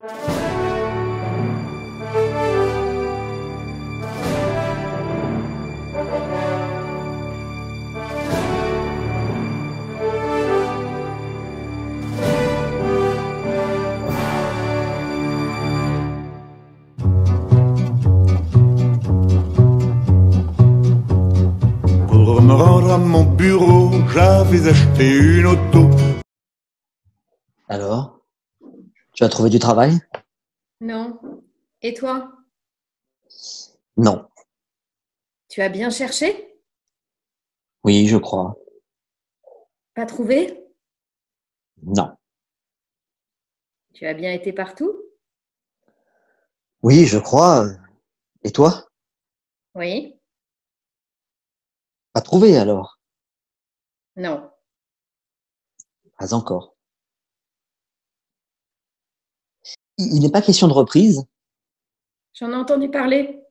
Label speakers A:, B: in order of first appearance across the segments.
A: Pour me rendre à mon bureau, j'avais acheté une auto.
B: Alors, tu as trouvé du travail?
C: Non. Et toi?
B: Non.
C: Tu as bien cherché?
B: Oui, je crois.
C: Pas trouvé?
B: Non.
C: Tu as bien été partout?
B: Oui, je crois. Et toi?
C: Oui.
B: Pas trouvé alors?
C: Non.
B: Pas encore. Il n'est pas question de reprise,
C: J'en ai entendu parler?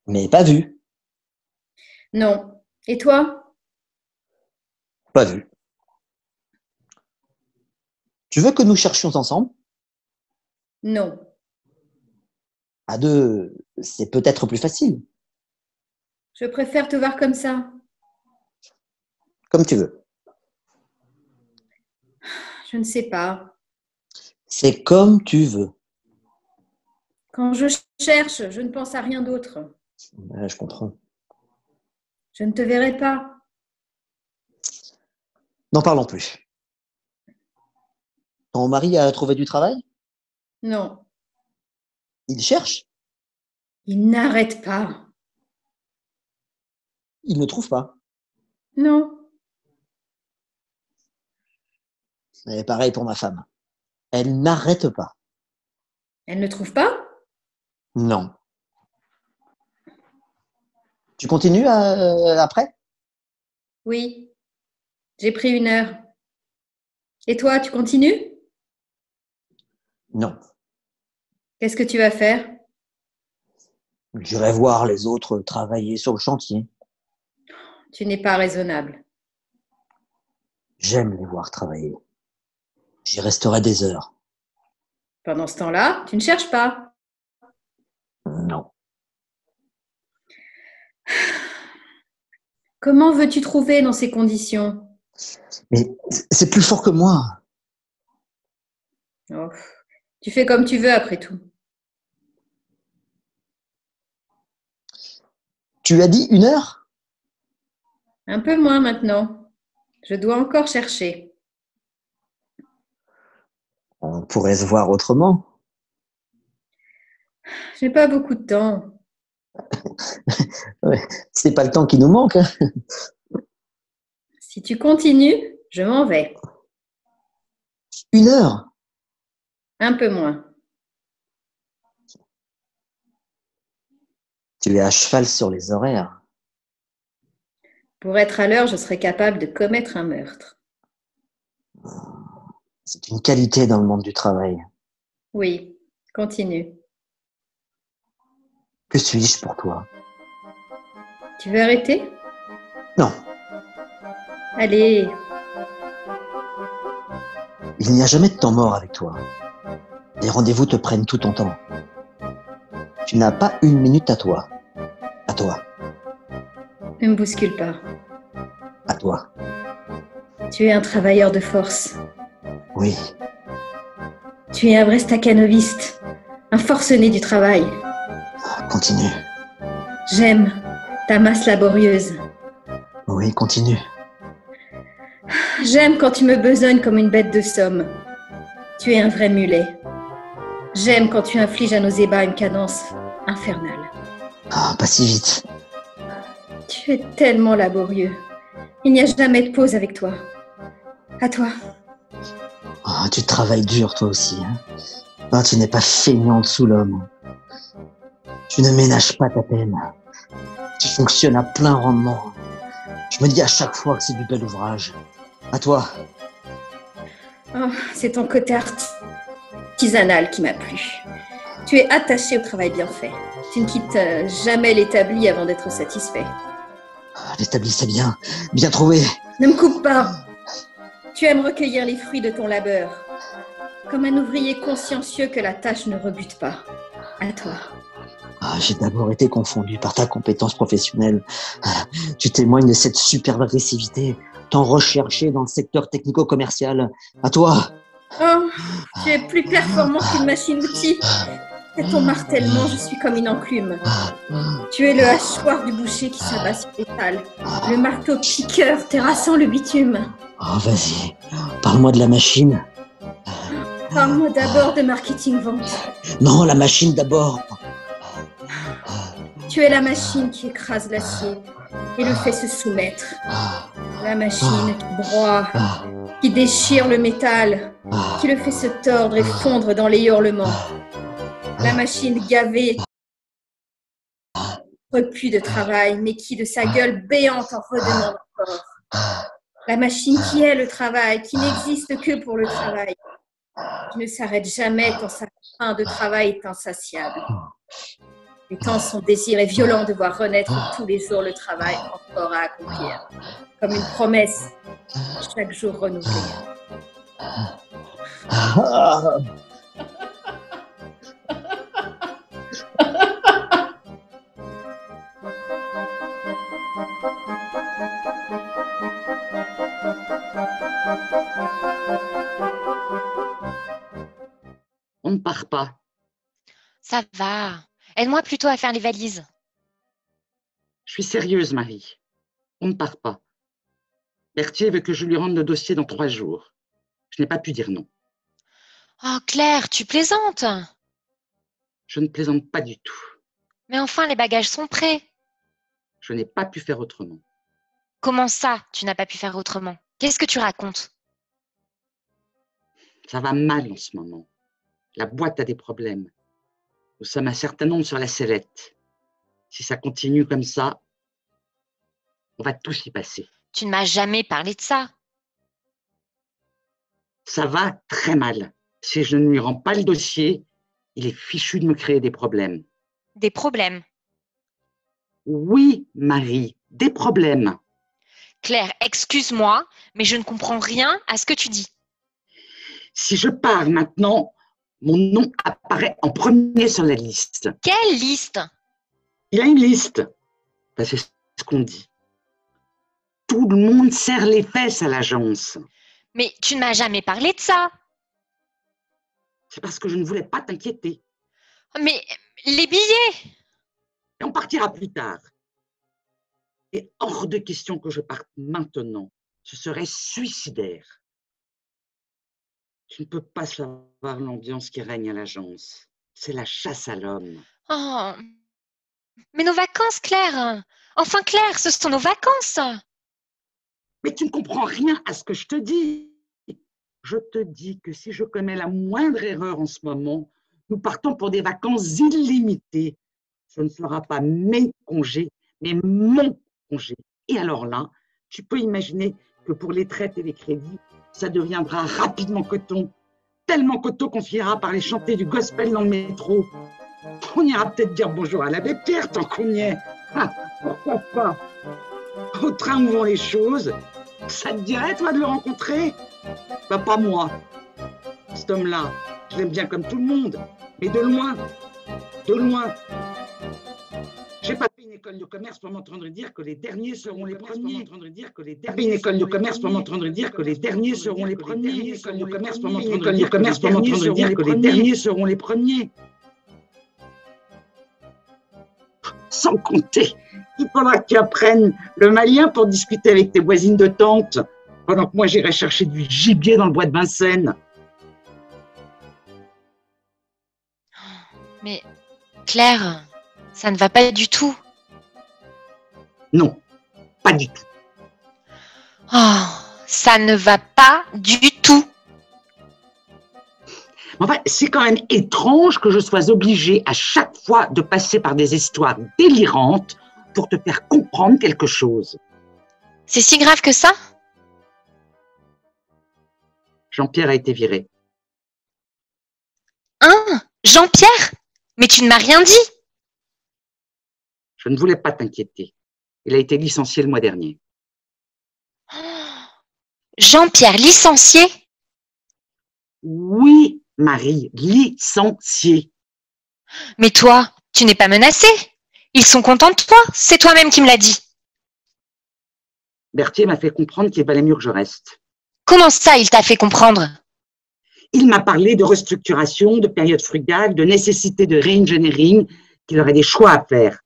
B: mais pas vu.
C: Non. Et toi?
B: Pas vu. Tu veux que nous cherchions ensemble?
C: Non.
B: À deux, c'est peut-être plus facile.
C: Je préfère te voir comme ça.
B: Comme tu veux.
C: Je ne sais pas.
B: C'est comme tu veux.
C: Quand je cherche, je ne pense à rien d'autre.
B: Ouais, je comprends.
C: Je ne te verrai pas.
B: N'en parlons plus. Ton mari a trouvé du travail?
C: Non.
B: Il cherche?
C: Il n'arrête pas.
B: Il ne trouve pas.
C: Non.
B: Et pareil pour ma femme. Elle n'arrête pas.
C: Elle ne trouve pas?
B: Non. Tu continues après?
C: Oui. J'ai pris 1 heure. Et toi, tu continues?
B: Non.
C: Qu'est-ce que tu vas faire?
B: J'irai voir les autres travailler sur le chantier.
C: Tu n'es pas raisonnable.
B: J'aime les voir travailler. J'y resterai des heures.
C: Pendant ce temps-là, tu ne cherches pas.
B: Non.
C: Comment veux-tu trouver dans ces conditions?
B: Mais c'est plus fort que moi.
C: Oh, tu fais comme tu veux après tout.
B: Tu as dit 1 heure?
C: Un peu moins maintenant. Je dois encore chercher.
B: On pourrait se voir autrement.
C: Je n'ai pas beaucoup de temps.
B: Ouais, c'est pas le temps qui nous manque, hein.
C: Si tu continues, je m'en vais.
B: 1 heure?
C: Un peu moins.
B: Tu es à cheval sur les horaires.
C: Pour être à l'heure, je serais capable de commettre un meurtre.
B: C'est une qualité dans le monde du travail.
C: Oui, continue.
B: Que suis-je pour toi?
C: Tu veux arrêter?
B: Non,
C: Allez,
B: il n'y a jamais de temps mort avec toi. Les rendez-vous te prennent tout ton temps. Tu n'as pas 1 minute à toi. À toi.
C: ne me bouscule pas.
B: À toi.
C: Tu es un travailleur de force.
B: Oui.
C: Tu es un vrai staccanoviste, un forcené du travail.
B: Continue.
C: J'aime ta masse laborieuse.
B: Oui, continue.
C: J'aime quand tu me besognes comme une bête de somme. Tu es un vrai mulet. J'aime quand tu infliges à nos ébats une cadence infernale.
B: Ah, pas si vite.
C: Tu es tellement laborieux. Il n'y a jamais de pause avec toi. À toi.
B: Ah, tu travailles dur, toi aussi, hein. Ah, tu n'es pas feignante sous l'homme. Tu ne ménages pas ta peine. Tu fonctionnes à plein rendement. Je me dis à chaque fois que c'est du bel ouvrage. À toi.
C: Oh, c'est ton côté artisanal qui m'a plu. Tu es attaché au travail bien fait. Tu ne quittes jamais l'établi avant d'être satisfait.
B: L'établi, c'est bien. Bien trouvé.
C: Ne me coupe pas. Tu aimes recueillir les fruits de ton labeur. comme un ouvrier consciencieux que la tâche ne rebute pas. À toi.
B: J'ai d'abord été confondu par ta compétence professionnelle. Tu témoignes de cette superbe agressivité, tant recherchée dans le secteur technico-commercial. À toi.
C: Oh, tu es plus performant qu'une machine-outil. À ton martèlement, je suis comme une enclume. Tu es le hachoir du boucher qui s'abat sur l'étal, le marteau piqueur terrassant le bitume.
B: Vas-y, parle-moi de la machine.
C: Parle-moi d'abord de marketing-vente.
B: Non, la machine d'abord.
C: Tu es la machine qui écrase l'acier et le fait se soumettre. La machine qui broie, qui déchire le métal, qui le fait se tordre et fondre dans les hurlements. La machine gavée, repus de travail, mais qui de sa gueule béante en redemande encore. La machine qui est le travail, qui n'existe que pour le travail, qui ne s'arrête jamais quand sa faim de travail est insatiable. Et tant son désir est violent de voir renaître tous les jours le travail encore à accomplir, comme une promesse chaque jour renouvelée.
D: On ne part pas.
E: Ça va. Aide-moi plutôt à faire les valises.
D: Je suis sérieuse, Marie. On ne part pas. Berthier veut que je lui rende le dossier dans 3 jours. Je n'ai pas pu dire non.
E: Oh, Claire, tu plaisantes.
D: Je ne plaisante pas du tout.
E: Mais enfin, les bagages sont prêts.
D: Je n'ai pas pu faire autrement.
E: Comment ça, tu n'as pas pu faire autrement? Qu'est-ce que tu racontes?
D: Ça va mal en ce moment. La boîte a des problèmes. Nous sommes un certain nombre sur la sellette. Si ça continue comme ça, on va tous y passer.
E: Tu ne m'as jamais parlé de ça.
D: Ça va très mal. Si je ne lui rends pas le dossier, il est fichu de me créer des problèmes.
E: Des problèmes.
D: Oui, Marie, des problèmes.
E: Claire, excuse-moi, mais je ne comprends rien à ce que tu dis.
D: Si je pars maintenant, mon nom apparaît en premier sur la liste.
E: Quelle liste?
D: Il a une liste. Ben, c'est ce qu'on dit. Tout le monde serre les fesses à l'agence.
E: Mais tu ne m'as jamais parlé de ça.
D: C'est parce que je ne voulais pas t'inquiéter.
E: Mais les billets?
D: Et on partira plus tard. Et hors de question que je parte maintenant. Ce serait suicidaire. Tu ne peux pas savoir l'ambiance qui règne à l'agence. C'est la chasse à l'homme.
E: Oh, mais nos vacances, Claire. Enfin, Claire, ce sont nos vacances.
D: Mais tu ne comprends rien à ce que je te dis. Je te dis que si je commets la moindre erreur en ce moment, nous partons pour des vacances illimitées. Ce ne sera pas mes congés, mais mon congé. Et alors là, tu peux imaginer que pour les traites et les crédits, ça deviendra rapidement coton. Tellement coton qu'on finira par les chanter du gospel dans le métro. On ira peut-être dire bonjour à l'abbé Pierre tant qu'on y est. Ah, pourquoi pas? Au train où vont les choses, ça te dirait, toi, de le rencontrer? Bah, pas moi. Cet homme-là, je l'aime bien comme tout le monde, mais de loin. De loin. J'ai pas fait une école de commerce pour m'entendre dire que les derniers seront les premiers. Une école de commerce pour m'entendre dire que les derniers seront les premiers. Une école de commerce pour m'entendre dire que les derniers seront les premiers. Sans compter, il faudra que tu apprennes le malien pour discuter avec tes voisines de tante, pendant que moi j'irai chercher du gibier dans le bois de Vincennes.
E: Mais Claire, ça ne va pas du tout.
D: Non, pas du tout.
E: Oh, ça ne va pas du tout.
D: Enfin, c'est quand même étrange que je sois obligée à chaque fois de passer par des histoires délirantes pour te faire comprendre quelque chose.
E: C'est si grave que ça?
D: Jean-Pierre a été viré.
E: Hein? Jean-Pierre? Mais tu ne m'as rien dit.
D: Je ne voulais pas t'inquiéter. Il a été licencié le mois dernier.
E: Jean-Pierre licencié?
D: Oui, Marie, licencié.
E: Mais toi, tu n'es pas menacée. Ils sont contents de toi. C'est toi-même qui me l'as dit.
D: Berthier m'a fait comprendre qu'il valait mieux que je reste.
E: Comment ça, il t'a fait comprendre?
D: Il m'a parlé de restructuration, de période frugale, de nécessité de re-engineering, qu'il aurait des choix à faire.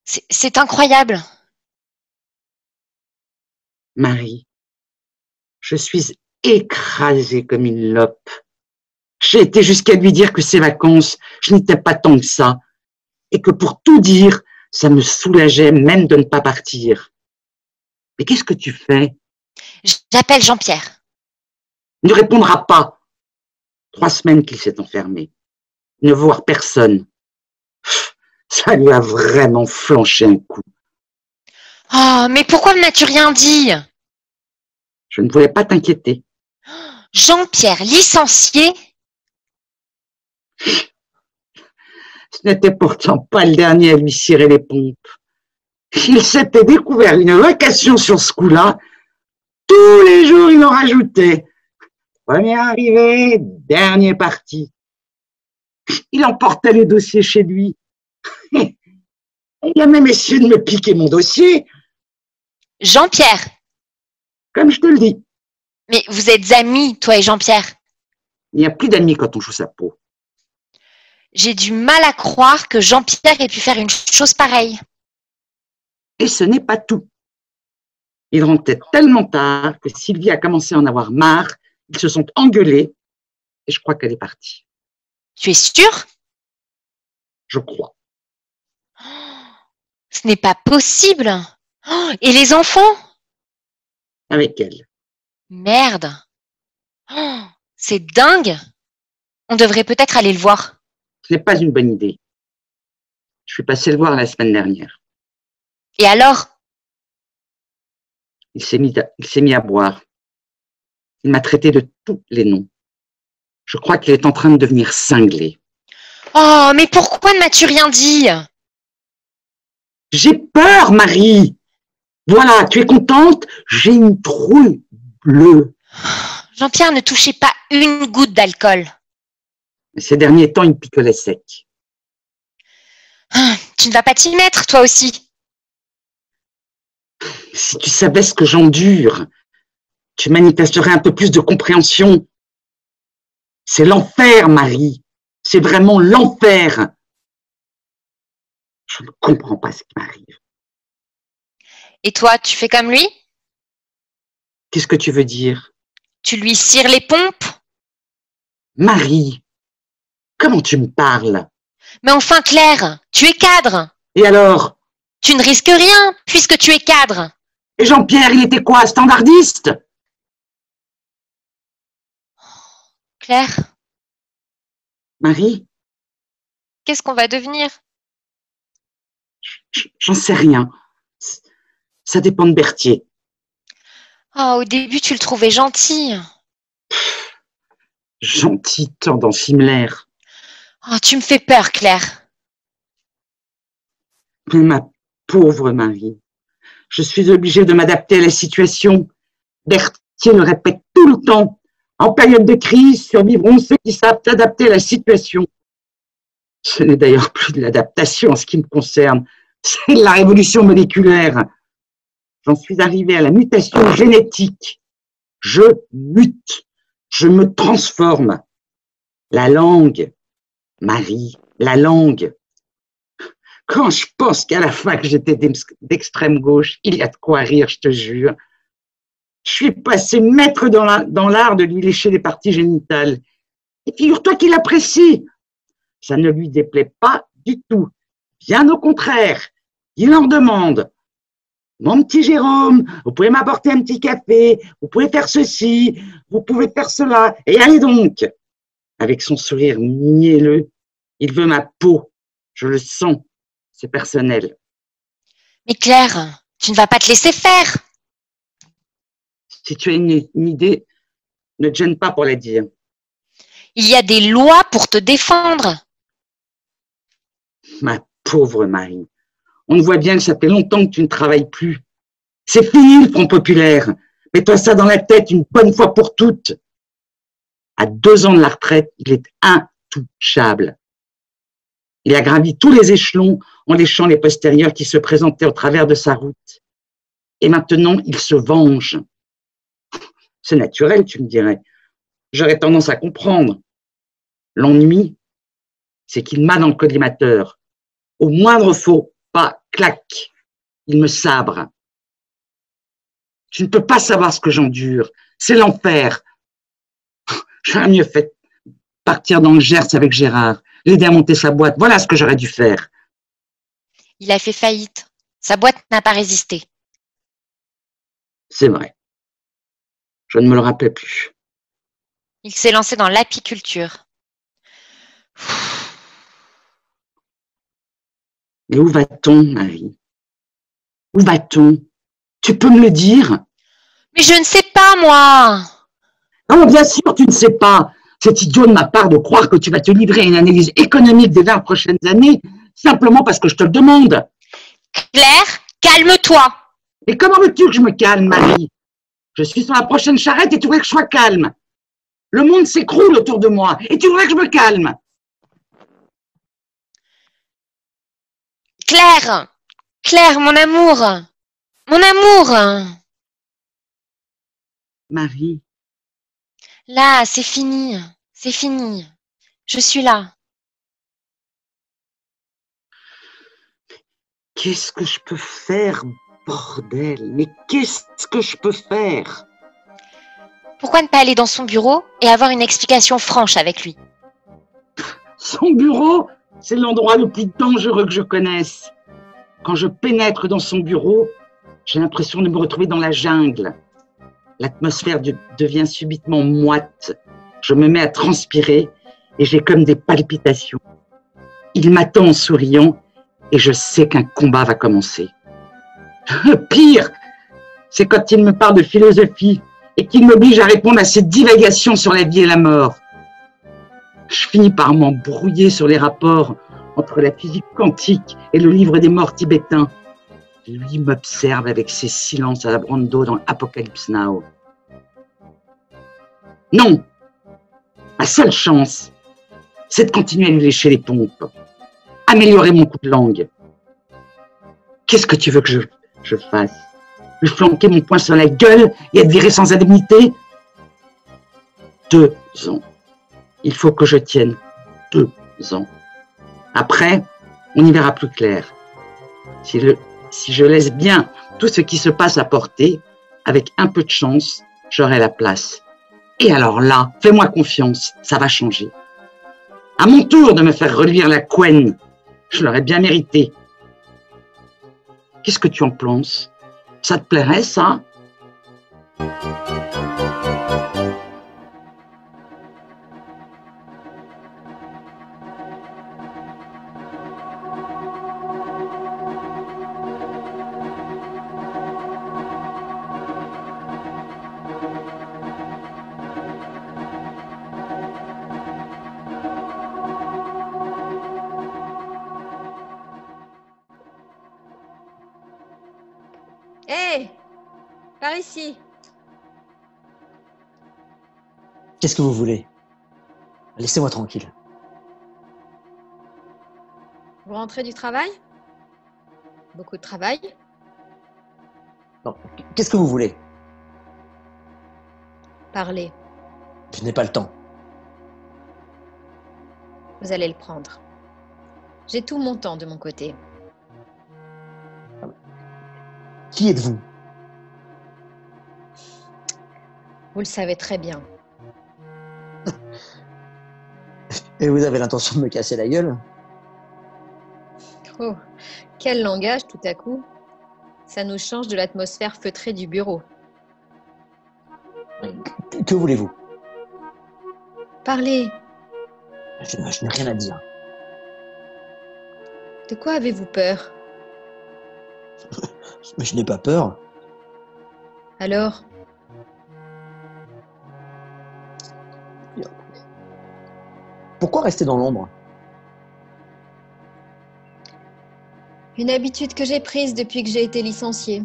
E: C'est incroyable.
D: Marie, je suis écrasée comme une lope. J'ai été jusqu'à lui dire que ces vacances, je n'étais pas tant que ça, et que pour tout dire, ça me soulageait même de ne pas partir. Mais qu'est-ce que tu fais?
E: J'appelle Jean-Pierre.
D: Il ne répondra pas. 3 semaines qu'il s'est enfermé. Ne voir personne. Ça lui a vraiment flanché un coup.
E: Oh, mais pourquoi ne m'as-tu rien dit?
D: Je ne voulais pas t'inquiéter.
E: Jean-Pierre, licencié?
D: Ce n'était pourtant pas le dernier à lui cirer les pompes. Il s'était découvert une vocation sur ce coup-là. Tous les jours, il en rajoutait. Premier arrivé, dernier parti. Il emportait les dossiers chez lui. Il a même essayé de me piquer mon dossier.
E: Jean-Pierre,
D: Comme je te le dis,
E: mais vous êtes amis, toi et Jean-Pierre.
D: il n'y a plus d'amis quand on joue sa peau.
E: J'ai du mal à croire que Jean-Pierre ait pu faire une chose pareille.
D: Et ce n'est pas tout. Il rentrait tellement tard que Sylvie a commencé à en avoir marre. Ils se sont engueulés et je crois qu'elle est partie.
E: Tu es sûr?
D: Je crois.
E: Ce n'est pas possible. Oh, et les enfants?
D: Avec elle.
E: Merde. Oh, c'est dingue. On devrait peut-être aller le voir.
D: Ce n'est pas une bonne idée. Je suis passé le voir la semaine dernière.
E: Et alors?
D: Il s'est mis à boire. Il m'a traité de tous les noms. Je crois qu'il est en train de devenir cinglé.
E: Oh, mais pourquoi ne m'as-tu rien dit?
D: J'ai peur, Marie. Voilà, tu es contente? J'ai une trouille bleue.
E: Jean-Pierre ne touchait pas une goutte d'alcool.
D: Ces derniers temps, il picolait sec.
E: Tu ne vas pas t'y mettre, toi aussi.
D: Si tu savais ce que j'endure, tu manifesterais un peu plus de compréhension. C'est l'enfer, Marie. C'est vraiment l'enfer. Je ne comprends pas ce qui m'arrive.
E: Et toi, tu fais comme lui?
D: Qu'est-ce que tu veux dire?
E: Tu lui cires les pompes?
D: Marie, comment tu me parles?
E: Mais enfin, Claire, tu es cadre.
D: Et alors?
E: Tu ne risques rien, puisque tu es cadre.
D: Et Jean-Pierre, il était quoi, standardiste?
E: Claire,
D: Marie,
E: qu'est-ce qu'on va devenir?
D: j'en sais rien. Ça dépend de Berthier.
E: Oh, au début, tu le trouvais gentil.
D: Gentil, tendance similaire.
E: Oh, tu me fais peur, Claire.
D: Mais ma pauvre Marie, je suis obligée de m'adapter à la situation. Berthier le répète tout le temps. En période de crise, survivront ceux qui savent s'adapter à la situation. Ce n'est d'ailleurs plus de l'adaptation en ce qui me concerne. C'est la révolution moléculaire. J'en suis arrivée à la mutation génétique. Je mute. Je me transforme. La langue, Marie, la langue. Quand je pense qu'à la fac, j'étais d'extrême gauche, il y a de quoi rire, je te jure. Je suis passé maître dans l'art de lui lécher les parties génitales. Et figure-toi qu'il apprécie. Ça ne lui déplaît pas du tout. Bien au contraire, il en demande. Mon petit Jérôme, vous pouvez m'apporter un petit café, vous pouvez faire ceci, vous pouvez faire cela, et allez donc. Avec son sourire mielleux, il veut ma peau. Je le sens, c'est personnel.
E: Mais Claire, tu ne vas pas te laisser faire.
D: Si tu as une idée, ne te gêne pas pour la dire.
E: Il y a des lois pour te défendre.
D: Ma pauvre Marie, on voit bien que ça fait longtemps que tu ne travailles plus. C'est fini le Front populaire. Mets-toi ça dans la tête une bonne fois pour toutes. À 2 ans de la retraite, il est intouchable. Il a gravi tous les échelons en léchant les postérieurs qui se présentaient au travers de sa route. Et maintenant, il se venge. C'est naturel, tu me dirais. J'aurais tendance à comprendre. L'ennui, c'est qu'il m'a dans le collimateur. Au moindre faux pas, clac, il me sabre. Tu ne peux pas savoir ce que j'endure. C'est l'enfer. J'aurais mieux fait partir dans le Gers avec Gérard, l'aider à monter sa boîte. Voilà ce que j'aurais dû faire.
E: Il a fait faillite. Sa boîte n'a pas résisté.
D: C'est vrai. Je ne me le rappelle plus.
E: Il s'est lancé dans l'apiculture.
D: Mais où va-t-on, Marie? Où va-t-on? Tu peux me le dire?
E: Mais je ne sais pas, moi.
D: Non, bien sûr, tu ne sais pas. C'est idiot de ma part de croire que tu vas te livrer à une analyse économique des 20 prochaines années simplement parce que je te le demande.
E: Claire, calme-toi.
D: Et comment veux-tu que je me calme, Marie? Je suis sur la prochaine charrette et tu voudrais que je sois calme. Le monde s'écroule autour de moi et tu voudrais que je me calme.
E: Claire, Claire, mon amour. Mon amour.
D: Marie,
E: Là, c'est fini. C'est fini. Je suis là.
D: qu'est-ce que je peux faire, bordel? Mais qu'est-ce que je peux faire?
E: Pourquoi ne pas aller dans son bureau et avoir une explication franche avec lui?
D: Son bureau, c'est l'endroit le plus dangereux que je connaisse. Quand je pénètre dans son bureau, j'ai l'impression de me retrouver dans la jungle. L'atmosphère devient subitement moite. Je me mets à transpirer et j'ai comme des palpitations. Il m'attend en souriant et je sais qu'un combat va commencer. Le pire, c'est quand il me parle de philosophie et qu'il m'oblige à répondre à ses divagations sur la vie et la mort. Je finis par m'embrouiller sur les rapports entre la physique quantique et le livre des morts tibétains. Lui m'observe avec ses silences à la Brando dans Apocalypse Now. Non, ma seule chance, c'est de continuer à lui lécher les pompes, améliorer mon coup de langue. Qu'est-ce que tu veux que je fasse? Lui flanquer mon poing sur la gueule et être viré sans indemnité? 2 ans. Il faut que je tienne 2 ans. Après, on y verra plus clair. Si je laisse bien tout ce qui se passe à portée, avec un peu de chance, j'aurai la place. Et alors là, fais-moi confiance, ça va changer. À mon tour de me faire reluire la couenne, je l'aurais bien mérité. Qu'est-ce que tu en penses? Ça te plairait, ça?
C: Hé, par ici.
B: Qu'est-ce que vous voulez? Laissez-moi tranquille.
C: Vous rentrez du travail? Beaucoup de travail?
B: Non, qu'est-ce que vous voulez?
C: Parlez.
B: Je n'ai pas le temps.
C: Vous allez le prendre. J'ai tout mon temps de mon côté.
B: Qui êtes-vous?
C: Vous le savez très bien.
B: Et vous avez l'intention de me casser la gueule?
C: Oh, quel langage tout à coup. Ça nous change de l'atmosphère feutrée du bureau.
B: Que voulez-vous?
C: Parlez.
B: Je n'ai rien à dire.
C: De quoi avez-vous peur?
B: Mais je n'ai pas peur.
C: Alors?
B: Pourquoi rester dans l'ombre?
C: Une habitude que j'ai prise depuis que j'ai été licenciée.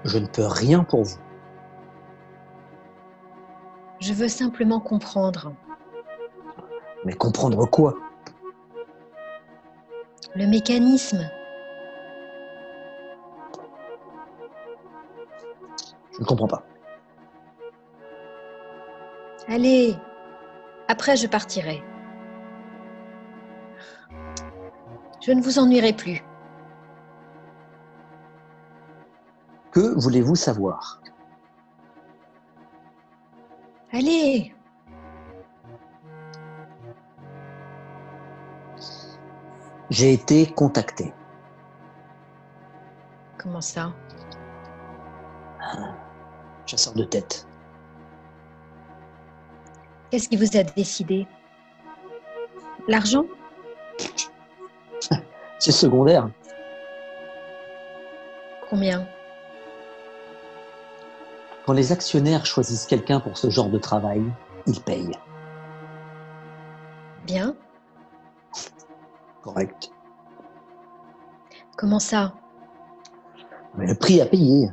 B: Je ne peux rien pour vous.
E: Je veux simplement comprendre.
B: Mais comprendre quoi?
E: Le mécanisme.
B: Je ne comprends pas.
E: Allez, après je partirai. Je ne vous ennuierai plus.
B: Que voulez-vous savoir?
E: Allez,
B: J'ai été contacté.
E: comment ça?
B: Chasseur de tête.
E: Qu'est-ce qui vous a décidé? L'argent?
B: C'est secondaire.
E: Combien?
B: Quand les actionnaires choisissent quelqu'un pour ce genre de travail, ils payent.
E: Bien.
B: Correct.
E: Comment ça?
B: Mais le prix à payer.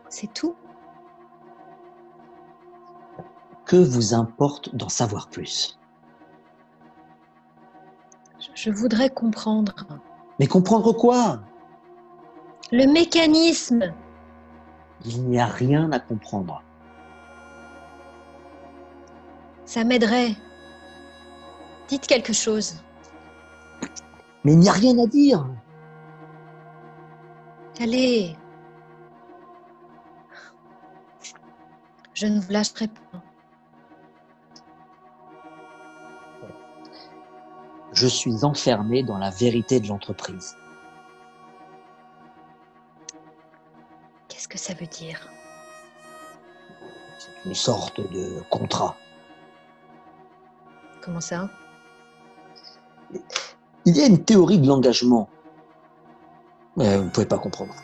E: C'est tout?
B: Que vous importe d'en savoir plus?
E: Je voudrais comprendre.
B: Mais comprendre quoi?
E: Le mécanisme.
B: Il n'y a rien à comprendre.
E: Ça m'aiderait. Dites quelque chose.
B: Mais il n'y a rien à dire.
E: Allez. Je ne vous lâcherai pas.
B: Je suis enfermé dans la vérité de l'entreprise.
E: Qu'est-ce que ça veut dire?
B: C'est une sorte de contrat.
E: Comment ça?
B: Il y a une théorie de l'engagement. Mais vous ne pouvez pas comprendre.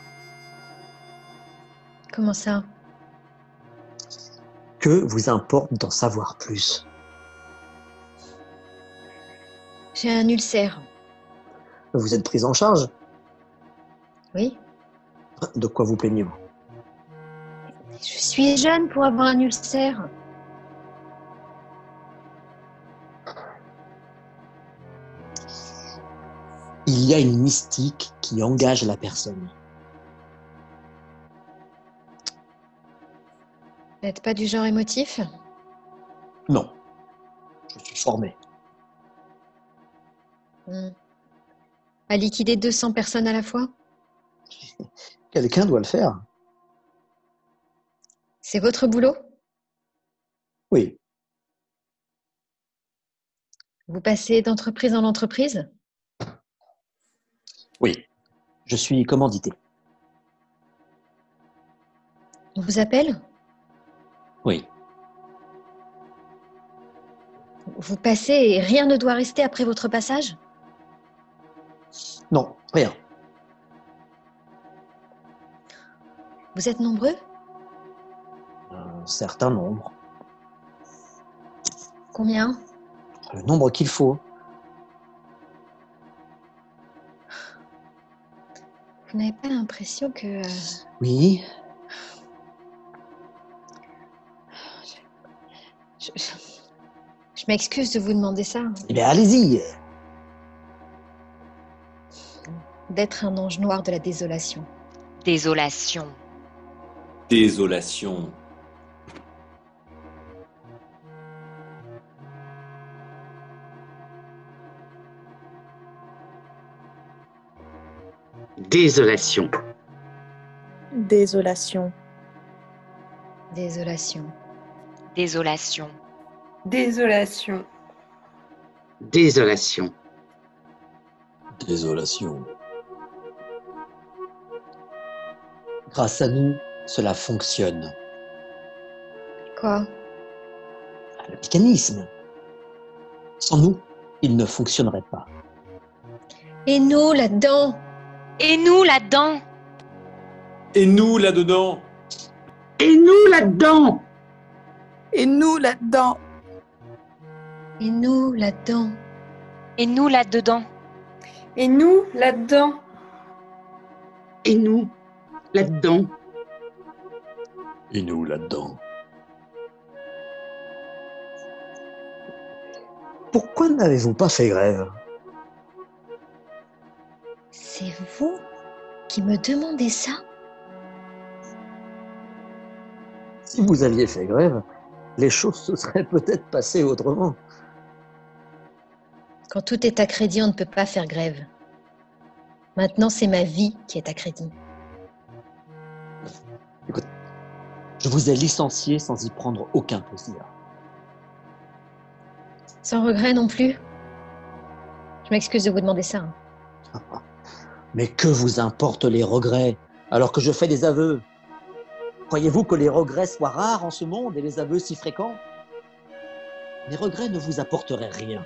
E: Comment ça?
B: Que vous importe d'en savoir plus?
E: J'ai un ulcère.
B: Vous êtes prise en charge?
E: Oui?
B: De quoi vous plaignez-vous?
E: Je suis jeune pour avoir un ulcère.
B: Il y a une mystique qui engage la personne.
E: Vous n'êtes pas du genre émotif?
B: Non, je suis formé.
E: À liquider 200 personnes à la fois?
B: Quelqu'un doit le faire.
E: C'est votre boulot?
B: Oui,
E: Vous passez d'entreprise en entreprise?
B: oui. Je suis commandité.
E: On vous appelle?
B: Oui.
E: Vous passez et rien ne doit rester après votre passage?
B: Non, rien.
E: Vous êtes nombreux?
B: Un certain nombre.
E: Combien?
B: Le nombre qu'il faut.
E: Vous n'avez pas l'impression que...
B: Oui.
E: Je m'excuse de vous demander ça.
B: Eh bien, allez-y.
E: D'être un ange noir de la désolation.
F: Désolation.
G: Désolation.
D: Désolation.
H: Désolation.
E: Désolation.
F: Désolation.
I: Désolation.
D: Désolation.
G: Désolation.
B: Grâce à nous, cela fonctionne.
E: Quoi?
B: Le mécanisme. Sans nous, il ne fonctionnerait pas.
E: Et nous, là-dedans?
F: Et nous là-dedans?
G: Et nous là-dedans?
D: Et nous là-dedans?
H: Et nous là-dedans?
E: Et nous, là-dedans?
F: Et nous là-dedans?
I: Et nous, là-dedans?
D: Et nous, là-dedans,
A: Et nous là-dedans.
B: Pourquoi n'avez-vous pas fait grève?
E: C'est vous qui me demandez ça?
B: Si vous aviez fait grève, les choses se seraient peut-être passées autrement.
E: Quand tout est à crédit, on ne peut pas faire grève. Maintenant, c'est ma vie qui est à crédit.
B: Écoute, je vous ai licencié sans y prendre aucun plaisir.
E: Sans regret non plus. Je m'excuse de vous demander ça.
B: Mais que vous importent les regrets alors que je fais des aveux? Croyez-vous que les regrets soient rares en ce monde et les aveux si fréquents? Les regrets ne vous apporteraient rien.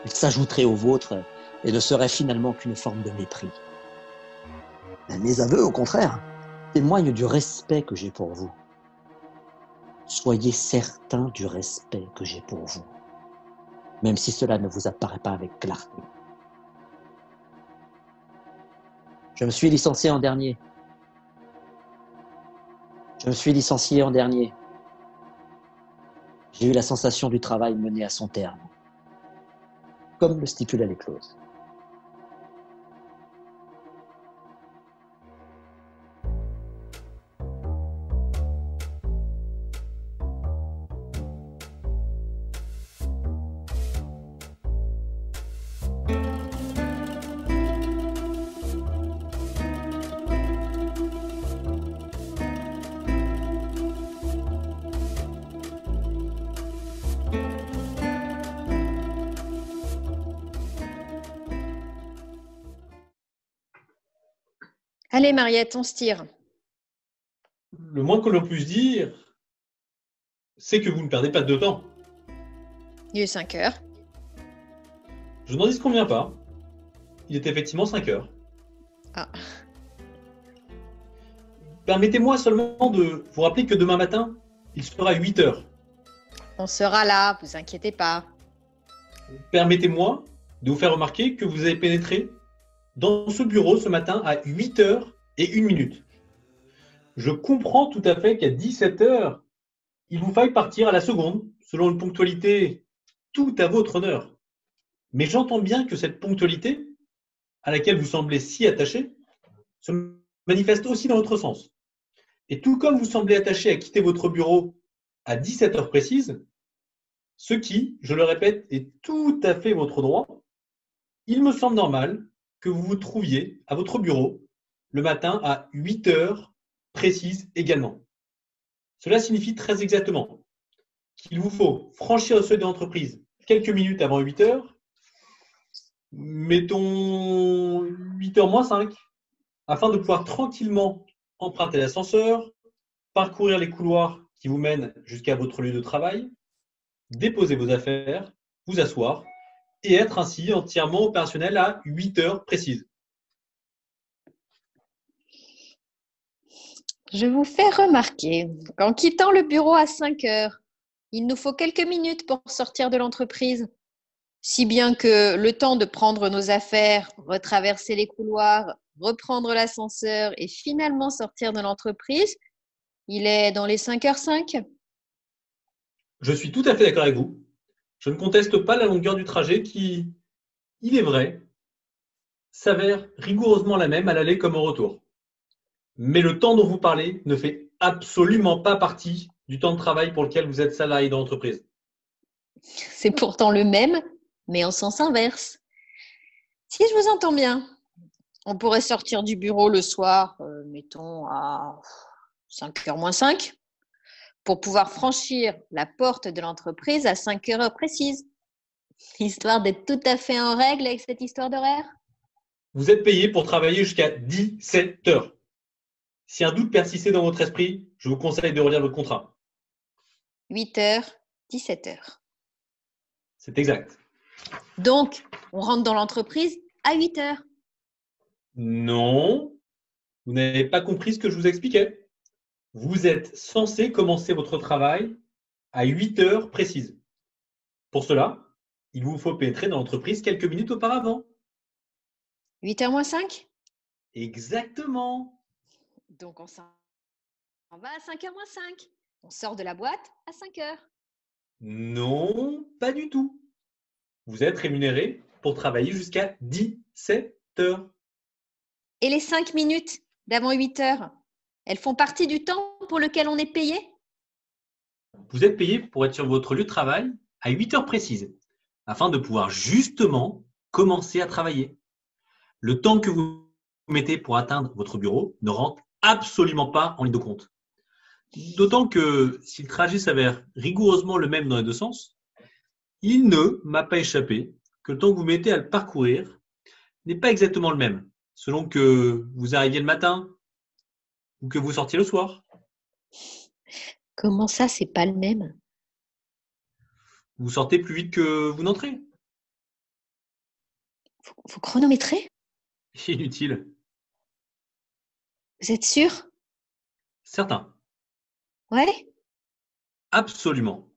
B: Ils s'ajouteraient aux vôtres et ne seraient finalement qu'une forme de mépris. Mais mes aveux, au contraire, témoignent du respect que j'ai pour vous. Soyez certain du respect que j'ai pour vous, même si cela ne vous apparaît pas avec clarté. Je me suis licencié en dernier. J'ai eu la sensation du travail mené à son terme, comme le stipulaient les clauses.
E: Allez, Mariette, on se tire.
G: Le moins que l'on puisse dire, c'est que vous ne perdez pas de temps.
E: Il est 5 heures.
G: Je n'en disconviens pas. Il est effectivement 5 heures.
E: Ah.
G: Permettez-moi seulement de vous rappeler que demain matin, il sera 8 heures.
E: On sera là, vous inquiétez pas.
G: Permettez-moi de vous faire remarquer que vous avez pénétré dans ce bureau ce matin à 8 heures et 1 minute. Je comprends tout à fait qu'à 17 heures, il vous faille partir à la seconde, selon une ponctualité tout à votre honneur. Mais j'entends bien que cette ponctualité, à laquelle vous semblez si attaché, se manifeste aussi dans l'autre sens. Et tout comme vous semblez attaché à quitter votre bureau à 17 heures précises, ce qui, je le répète, est tout à fait votre droit, il me semble normal que vous vous trouviez à votre bureau le matin à 8 heures précises également. Cela signifie très exactement qu'il vous faut franchir le seuil de l'entreprise quelques minutes avant 8 heures, mettons 8 heures moins 5, afin de pouvoir tranquillement emprunter l'ascenseur, parcourir les couloirs qui vous mènent jusqu'à votre lieu de travail, déposer vos affaires, vous asseoir et être ainsi entièrement opérationnel à 8 heures précises.
E: Je vous fais remarquer qu'en quittant le bureau à 5 heures, il nous faut quelques minutes pour sortir de l'entreprise. Si bien que le temps de prendre nos affaires, retraverser les couloirs, reprendre l'ascenseur et finalement sortir de l'entreprise, il est dans les 5h05.
G: Je suis tout à fait d'accord avec vous. Je ne conteste pas la longueur du trajet qui, il est vrai, s'avère rigoureusement la même à l'aller comme au retour. Mais le temps dont vous parlez ne fait absolument pas partie du temps de travail pour lequel vous êtes salarié dans l'entreprise.
E: C'est pourtant le même, mais en sens inverse. Si je vous entends bien, on pourrait sortir du bureau le soir, mettons à 5h moins 5, pour pouvoir franchir la porte de l'entreprise à 5 heures précises, histoire d'être tout à fait en règle avec cette histoire d'horaire.
G: Vous êtes payé pour travailler jusqu'à 17 heures. Si un doute persistait dans votre esprit, je vous conseille de relire votre contrat.
E: 8h, 17h.
G: C'est exact.
E: Donc, on rentre dans l'entreprise à 8h.
G: Non, vous n'avez pas compris ce que je vous expliquais. Vous êtes censé commencer votre travail à 8 heures précises. Pour cela, il vous faut pénétrer dans l'entreprise quelques minutes auparavant.
E: 8h moins 5
G: Exactement.
E: Donc, on s'en va à 5h moins 5. On sort de la boîte à 5h.
G: Non, pas du tout. Vous êtes rémunéré pour travailler jusqu'à 17 heures.
E: Et les 5 minutes d'avant 8h, elles font partie du temps pour lequel on est payé?
G: Vous êtes payé pour être sur votre lieu de travail à 8 heures précises, afin de pouvoir justement commencer à travailler. Le temps que vous mettez pour atteindre votre bureau ne rentre absolument pas en ligne de compte. D'autant que si le trajet s'avère rigoureusement le même dans les deux sens, il ne m'a pas échappé que le temps que vous mettez à le parcourir n'est pas exactement le même, selon que vous arriviez le matin ou que vous sortiez le soir.
E: Comment ça, c'est pas le même?
G: Vous sortez plus vite que vous n'entrez.
E: Vous chronométrez?
G: Inutile.
E: Vous êtes sûr?
G: Certain.
E: Ouais?
G: Absolument.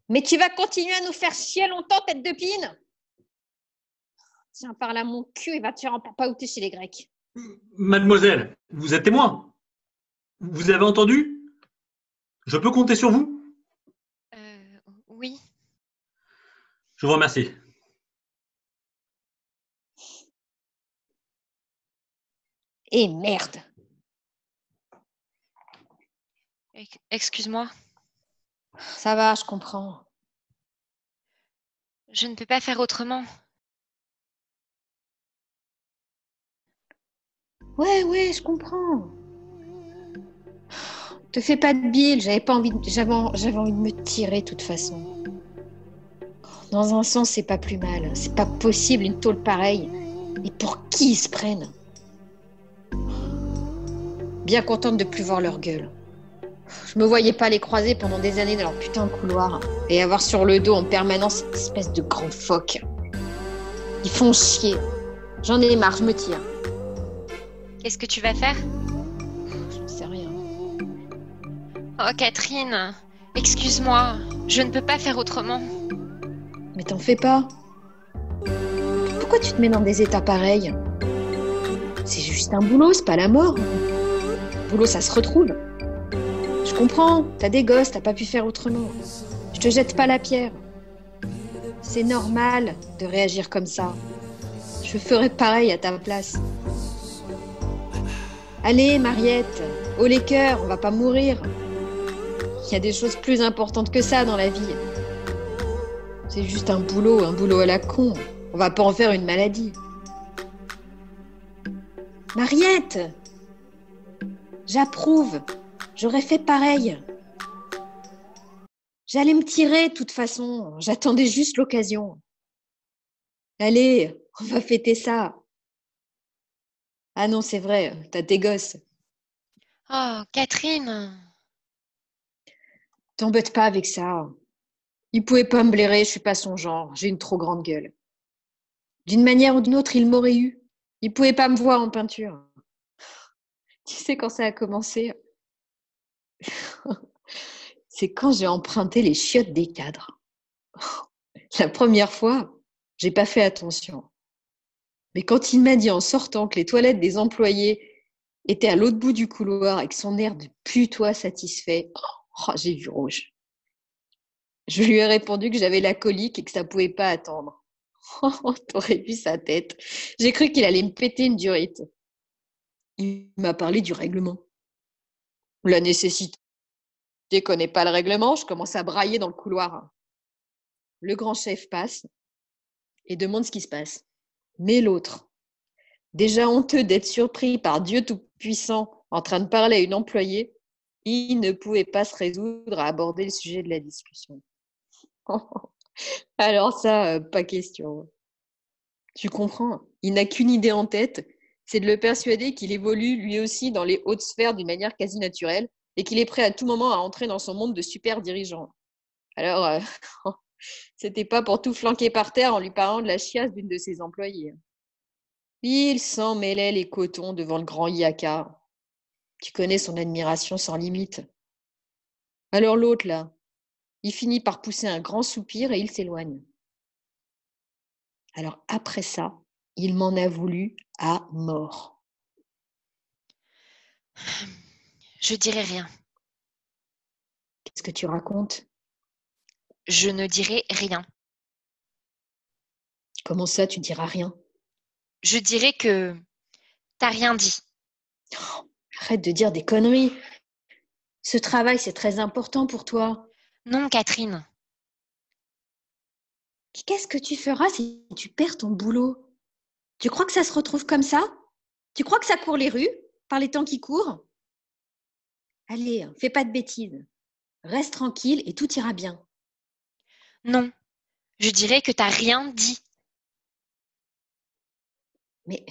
E: Mais tu vas continuer à nous faire chier longtemps, tête de pine? Tiens par là mon cul et va te faire en papaouter chez les Grecs.
G: Mademoiselle, vous êtes témoin. Vous avez entendu? Je peux compter sur vous?
F: Oui.
G: Je vous remercie.
E: Et merde!
F: Excuse-moi,
E: Ça va, je comprends.
F: je ne peux pas faire autrement.
E: Ouais, je comprends. Te fais pas de bile, j'avais envie de me tirer de toute façon. Dans un sens, c'est pas plus mal. C'est pas possible une tôle pareille. Et pour qui ils se prennent? Bien contente de plus voir leur gueule. Je me voyais pas les croiser pendant des années dans leur putain de couloir et avoir sur le dos en permanence cette espèce de grand phoque. Ils font chier. J'en ai marre, je me tire.
F: Qu'est-ce que tu vas faire?
E: Je ne sais rien.
F: Oh, Catherine, excuse-moi, je ne peux pas faire autrement.
E: Mais t'en fais pas. Pourquoi tu te mets dans des états pareils? C'est juste un boulot, c'est pas la mort. Boulot, ça se retrouve. Je comprends, t'as des gosses, t'as pas pu faire autrement. Je te jette pas la pierre. C'est normal de réagir comme ça. Je ferais pareil à ta place. Allez, Mariette, haut les cœurs, on va pas mourir. Il y a des choses plus importantes que ça dans la vie. C'est juste un boulot à la con. On va pas en faire une maladie. Mariette! J'approuve. J'aurais fait pareil. J'allais me tirer de toute façon. J'attendais juste l'occasion. Allez, on va fêter ça. Ah non, c'est vrai, t'as tes gosses.
F: Oh, Catherine!
E: T'embête pas avec ça. Il pouvait pas me blairer, je suis pas son genre. J'ai une trop grande gueule. D'une manière ou d'une autre, il m'aurait eu. Il pouvait pas me voir en peinture. Tu sais quand ça a commencé? C'est quand j'ai emprunté les chiottes des cadres. La première fois, j'ai pas fait attention. Mais quand il m'a dit en sortant que les toilettes des employés étaient à l'autre bout du couloir avec son air de putois satisfait, j'ai vu rouge. Je lui ai répondu que j'avais la colique et que ça pouvait pas attendre. T'aurais vu sa tête. J'ai cru qu'il allait me péter une durite. Il m'a parlé du règlement. La nécessité connaît pas le règlement, je commence à brailler dans le couloir. Le grand chef passe et demande ce qui se passe. Mais l'autre, déjà honteux d'être surpris par Dieu Tout-Puissant en train de parler à une employée, il ne pouvait pas se résoudre à aborder le sujet de la discussion. Alors ça, pas question. Tu comprends? Il n'a qu'une idée en tête, c'est de le persuader qu'il évolue lui aussi dans les hautes sphères d'une manière quasi naturelle et qu'il est prêt à tout moment à entrer dans son monde de super dirigeant. Alors, c'était pas pour tout flanquer par terre en lui parlant de la chiasse d'une de ses employées. Il s'en mêlait les cotons devant le grand Yaka. Tu connais son admiration sans limite. Alors l'autre, là, il finit par pousser un grand soupir et il s'éloigne. Alors après ça, Il m'en a voulu à mort.
F: Je dirai rien.
E: Qu'est-ce que tu racontes?
F: Je ne dirai rien.
E: Comment ça, tu diras rien?
F: Je dirai que t'as rien dit.
E: Arrête de dire des conneries. Ce travail, c'est très important pour toi.
F: Non, Catherine.
E: Qu'est-ce que tu feras si tu perds ton boulot? Tu crois que ça se retrouve comme ça? Tu crois que ça court les rues par les temps qui courent? Allez, fais pas de bêtises. Reste tranquille et tout ira bien.
F: Non, je dirai que t'as rien dit.
E: Mais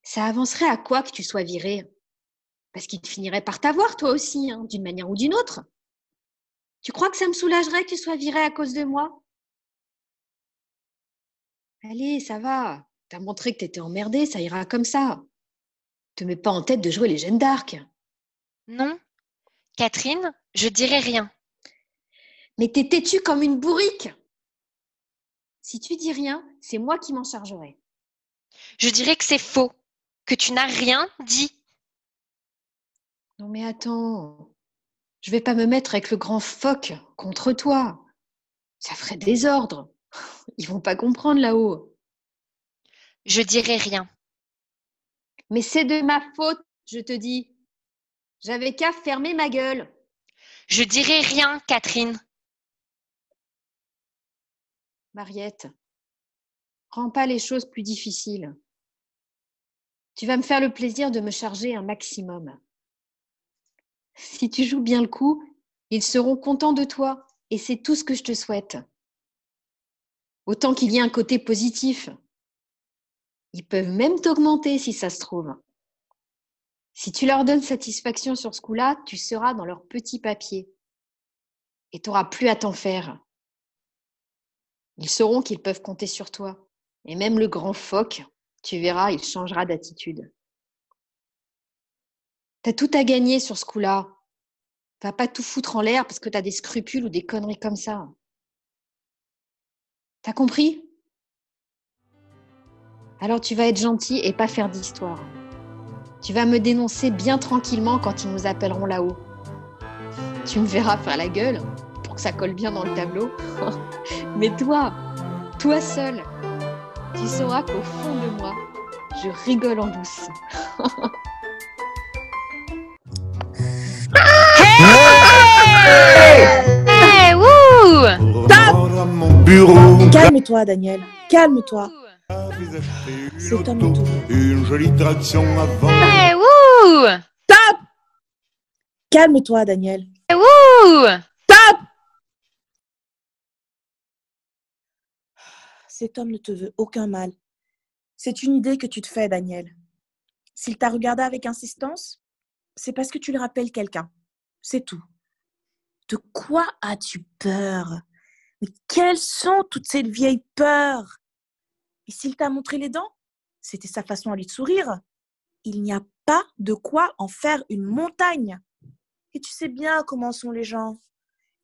E: ça avancerait à quoi que tu sois viré? Parce qu'il finirait par t'avoir toi aussi, hein, d'une manière ou d'une autre. Tu crois que ça me soulagerait que tu sois viré à cause de moi? Allez, ça va. T'as montré que t'étais emmerdée, ça ira comme ça. Te mets pas en tête de jouer les Jeanne d'Arc.
F: Non, Catherine, je dirai rien.
E: Mais t'es têtue comme une bourrique. Si tu dis rien, c'est moi qui m'en chargerai.
F: Je dirai que c'est faux, que tu n'as rien dit.
E: Non mais attends, je vais pas me mettre avec le grand phoque contre toi. Ça ferait désordre. Ils vont pas comprendre là-haut.
F: Je dirai rien.
E: Mais c'est de ma faute, je te dis. J'avais qu'à fermer ma gueule.
F: Je dirai rien, Catherine.
E: Mariette, rends pas les choses plus difficiles. Tu vas me faire le plaisir de me charger un maximum. Si tu joues bien le coup, ils seront contents de toi et c'est tout ce que je te souhaite. Autant qu'il y ait un côté positif. Ils peuvent même t'augmenter si ça se trouve. Si tu leur donnes satisfaction sur ce coup-là, tu seras dans leur petit papier et tu n'auras plus à t'en faire. Ils sauront qu'ils peuvent compter sur toi. Et même le grand phoque, tu verras, il changera d'attitude. T'as tout à gagner sur ce coup-là. Va pas tout foutre en l'air parce que t'as des scrupules ou des conneries comme ça. T'as compris? Alors tu vas être gentil et pas faire d'histoire. Tu vas me dénoncer bien tranquillement quand ils nous appelleront là-haut. Tu me verras faire la gueule pour que ça colle bien dans le tableau. Mais toi seul, tu sauras qu'au fond de moi, je rigole en douce.
F: Hey, wouh!
A: À mon bureau,
H: Calme-toi, Daniel. Calme-toi.
A: j'avais acheté
H: C'est
A: une
H: Tom
A: auto,
H: Tour.
A: une jolie traction avant.
F: Hey, wouh!
H: Stop! Calme-toi, Daniel.
F: Hey, wouh!
H: Stop! Cet homme ne te veut aucun mal. C'est une idée que tu te fais, Daniel. S'il t'a regardé avec insistance, c'est parce que tu lui rappelles quelqu'un. C'est tout. De quoi as-tu peur? Mais quelles sont toutes ces vieilles peurs? Et s'il t'a montré les dents, c'était sa façon à lui de sourire. Il n'y a pas de quoi en faire une montagne. Et tu sais bien comment sont les gens.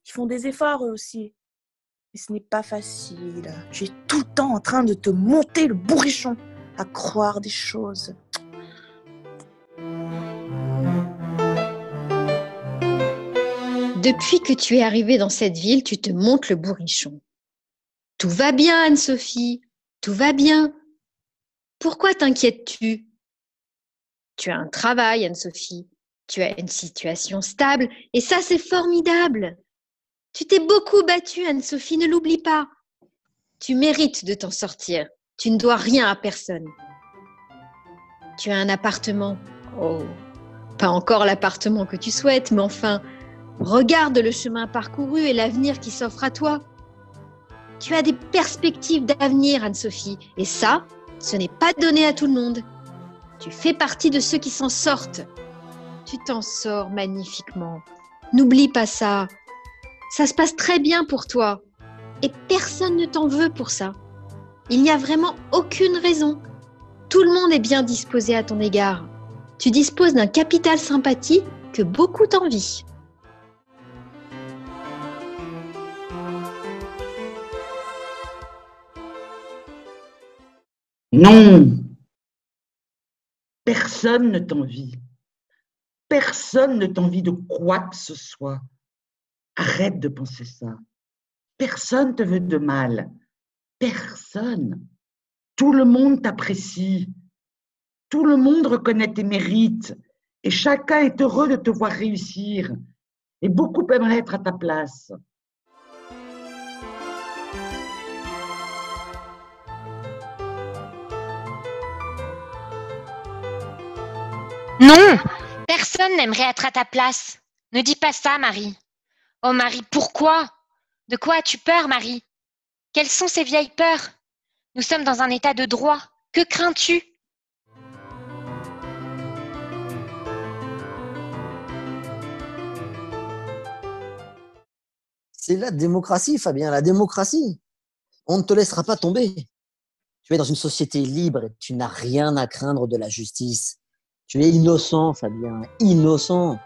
H: Ils font des efforts eux aussi. Mais ce n'est pas facile. Tu es tout le temps en train de te monter le bourrichon à croire des choses.
E: Depuis que tu es arrivée dans cette ville, tu te montes le bourrichon. Tout va bien, Anne-Sophie. Tout va bien. Pourquoi t'inquiètes-tu? Tu as un travail, Anne-Sophie. Tu as une situation stable et ça, c'est formidable. Tu t'es beaucoup battue, Anne-Sophie, ne l'oublie pas. Tu mérites de t'en sortir. Tu ne dois rien à personne. Tu as un appartement. Oh, pas encore l'appartement que tu souhaites, mais enfin, regarde le chemin parcouru et l'avenir qui s'offre à toi. Tu as des perspectives d'avenir, Anne-Sophie, et ça, ce n'est pas donné à tout le monde. Tu fais partie de ceux qui s'en sortent. Tu t'en sors magnifiquement. N'oublie pas ça. Ça se passe très bien pour toi. Et personne ne t'en veut pour ça. Il n'y a vraiment aucune raison. Tout le monde est bien disposé à ton égard. Tu disposes d'un capital sympathie que beaucoup t'envient.
D: Non, personne ne t'envie. Personne ne t'envie de quoi que ce soit. Arrête de penser ça. Personne te veut de mal. Personne. Tout le monde t'apprécie. Tout le monde reconnaît tes mérites. Et chacun est heureux de te voir réussir. Et beaucoup aimeraient être à ta place.
F: Non, personne n'aimerait être à ta place. Ne dis pas ça, Marie. Oh, Marie, pourquoi? De quoi as-tu peur, Marie? Quelles sont ces vieilles peurs? Nous sommes dans un état de droit. Que crains-tu?
B: C'est la démocratie, Fabien, la démocratie. On ne te laissera pas tomber. Tu es dans une société libre et tu n'as rien à craindre de la justice. Tu es innocent, Fabien, innocent.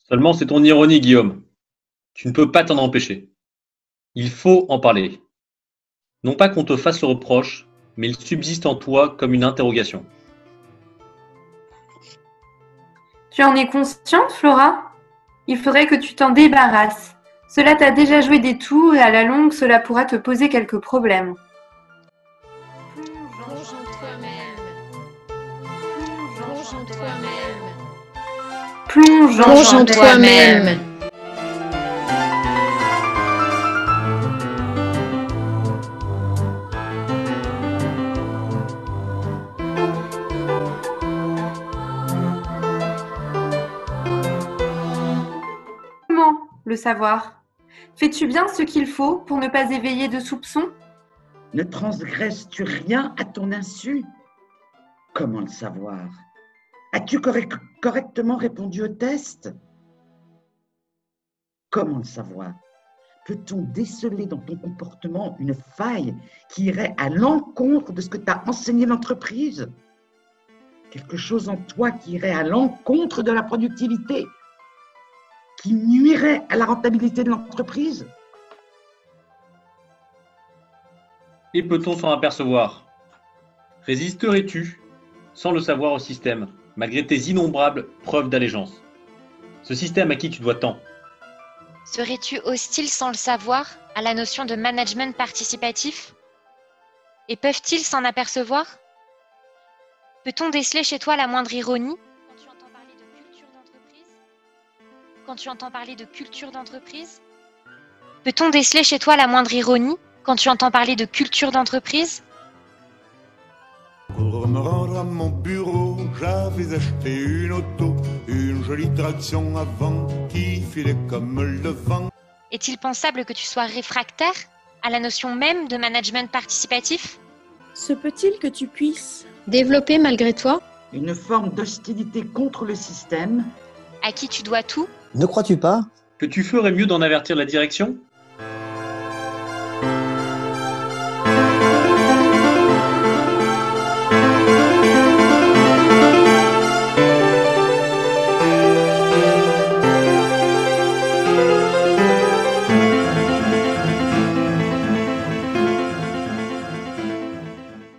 G: Seulement, c'est ton ironie, Guillaume. Tu ne peux pas t'en empêcher. Il faut en parler. Non pas qu'on te fasse le reproche, mais il subsiste en toi comme une interrogation.
I: Tu en es consciente, Flora? Il faudrait que tu t'en débarrasses. Cela t'a déjà joué des tours et à la longue, cela pourra te poser quelques problèmes.
E: Plonge en toi-même. Plonge en toi-même.
I: Plonge en toi-même. Comment le savoir? Fais-tu bien ce qu'il faut pour ne pas éveiller de soupçons?
D: Ne transgresses-tu rien à ton insu? Comment le savoir? As-tu correctement répondu au test? Comment le savoir? Peut-on déceler dans ton comportement une faille qui irait à l'encontre de ce que t'a enseigné l'entreprise? Quelque chose en toi qui irait à l'encontre de la productivité? Qui nuirait à la rentabilité de l'entreprise?
G: Et peut-on s'en apercevoir? Résisterais-tu, sans le savoir, au système, malgré tes innombrables preuves d'allégeance? Ce système à qui tu dois tant?
F: Serais-tu hostile sans le savoir à la notion de management participatif? Et peuvent-ils s'en apercevoir? Peut-on déceler chez toi la moindre ironie quand tu entends parler de culture d'entreprise? Quand tu entends parler de culture d'entreprise? Peut-on déceler chez toi la moindre ironie quand tu entends parler de culture d'entreprise?
A: Pour me rendre à mon bureau, j'avais acheté une auto, une jolie traction avant qui filait comme le vent.
F: Est-il pensable que tu sois réfractaire à la notion même de management participatif?
H: Se peut-il que tu puisses
E: Développer malgré toi?
D: Une forme d'hostilité contre le système?
F: À qui tu dois tout?
B: Ne crois-tu pas?
G: Que tu ferais mieux d'en avertir la direction?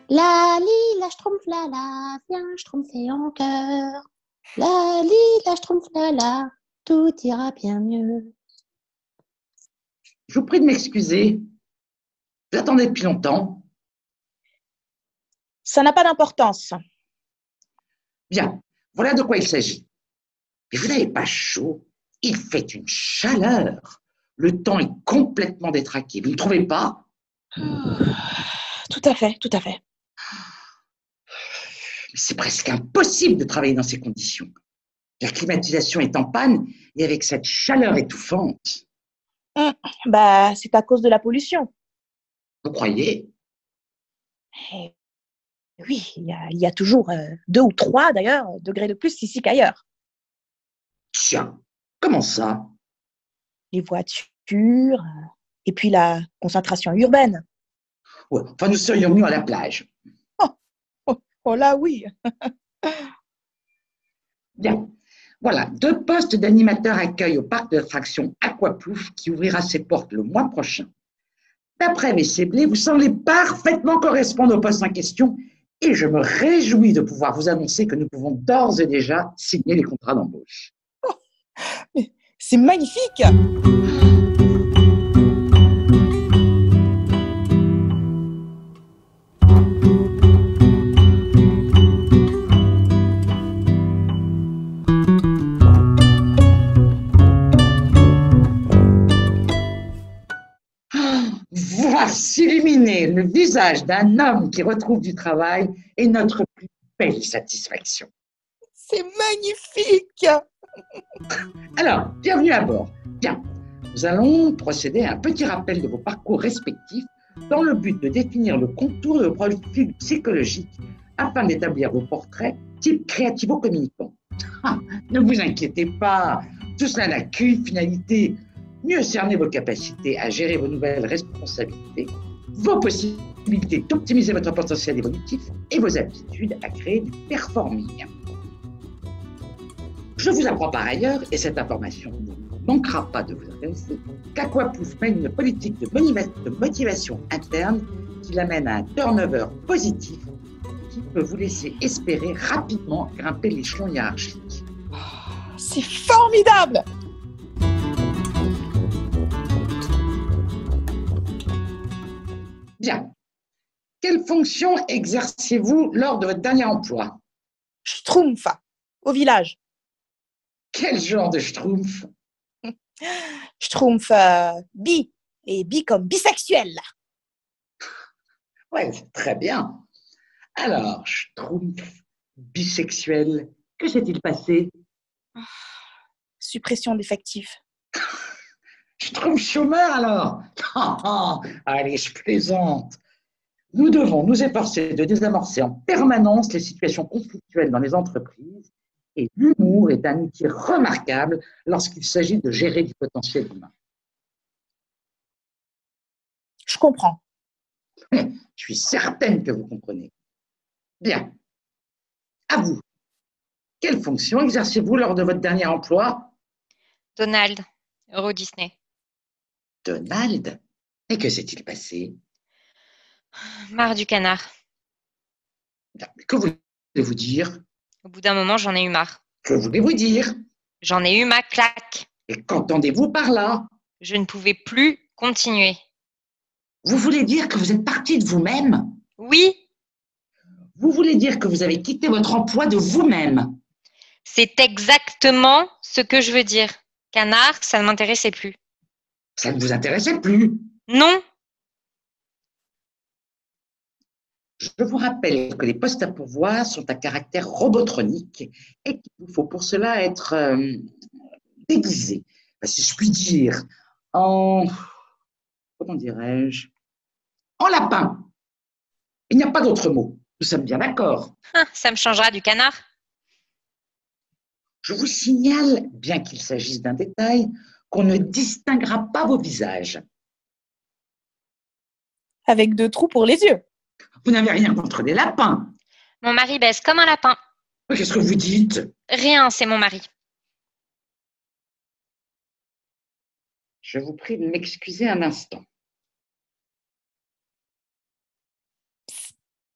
J: La li, la schtroumpf la la, viens schtroumpfer en cœur. La li, la schtroumpf la la, tout ira bien mieux.
D: Je vous prie de m'excuser. J'attendais depuis longtemps.
H: Ça n'a pas d'importance.
D: Bien, voilà de quoi il s'agit. Et vous n'avez pas chaud? Il fait une chaleur. Le temps est complètement détraqué. Vous ne trouvez pas?
H: Tout à fait, tout à fait.
D: C'est presque impossible de travailler dans ces conditions. La climatisation est en panne et avec cette chaleur étouffante.
H: Bah, c'est à cause de la pollution.
D: Vous croyez?
H: Eh oui, il y a toujours 2 ou 3 d'ailleurs degrés de plus ici qu'ailleurs.
D: Tiens, comment ça?
H: Les voitures, et puis la concentration urbaine.
D: Ouais, enfin, nous serions venus à la plage.
H: Oh là oui.
D: Bien. Voilà, 2 postes d'animateur accueil au parc d'attractions Aquaplouf qui ouvrira ses portes le mois prochain. D'après mes ciblés, vous semblez parfaitement correspondre au poste en question et je me réjouis de pouvoir vous annoncer que nous pouvons d'ores et déjà signer les contrats d'embauche.
H: Mais c'est magnifique!
D: Voir s'illuminer le visage d'un homme qui retrouve du travail est notre plus belle satisfaction.
H: C'est magnifique!
D: Alors, bienvenue à bord. Bien, nous allons procéder à un petit rappel de vos parcours respectifs dans le but de définir le contour de vos profils psychologiques afin d'établir vos portraits type créativo-communicant. Ne vous inquiétez pas, tout cela n'a qu'une finalité. Mieux cerner vos capacités à gérer vos nouvelles responsabilités, vos possibilités d'optimiser votre potentiel évolutif et vos aptitudes à créer du performing. Je vous apprends par ailleurs, et cette information ne manquera pas de vous intéresser, qu'Aquaplouf mène une politique de motivation interne qui l'amène à un turnover positif qui peut vous laisser espérer rapidement grimper l'échelon hiérarchique.
H: C'est formidable!
D: Bien. Quelle fonction exerciez-vous lors de votre dernier emploi?
H: Schtroumpf, au village.
D: Quel genre de schtroumpf?
H: Schtroumpf bi, et bi comme bisexuel.
D: Ouais, c'est très bien. Alors, schtroumpf bisexuel, que s'est-il passé?
H: Suppression d'effectifs.
D: Schtroumpf chômeur alors? Allez, je plaisante. Nous devons nous efforcer de désamorcer en permanence les situations conflictuelles dans les entreprises et l'humour est un outil remarquable lorsqu'il s'agit de gérer du potentiel humain.
H: Je comprends.
D: Je suis certaine que vous comprenez. Bien. À vous. Quelle fonction exercez-vous lors de votre dernier emploi?
F: Donald, Euro Disney.
D: Donald? Et que s'est-il passé?
F: Marre du canard.
D: Que voulez-vous dire?
F: Au bout d'un moment, j'en ai eu marre.
D: Que voulez-vous dire?
F: J'en ai eu ma claque.
D: Et qu'entendez-vous par là?
F: Je ne pouvais plus continuer.
D: Vous voulez dire que vous êtes parti de vous-même?
F: Oui.
D: Vous voulez dire que vous avez quitté votre emploi de vous-même?
F: C'est exactement ce que je veux dire. Canard, ça ne m'intéressait plus.
D: Ça ne vous intéressait plus?
F: Non.
D: Je vous rappelle que les postes à pourvoir sont à caractère robotronique et qu'il vous faut pour cela être déguisé, si je puis dire, comment dirais-je, en lapin. Il n'y a pas d'autre mot. Nous sommes bien d'accord.
F: Ça me changera du canard.
D: Je vous signale, bien qu'il s'agisse d'un détail, qu'on ne distinguera pas vos visages.
H: Avec 2 trous pour les yeux.
D: Vous n'avez rien contre les lapins.
F: Mon mari baisse comme un lapin.
D: Qu'est-ce que vous dites?
F: Rien, c'est mon mari.
D: Je vous prie de m'excuser un instant.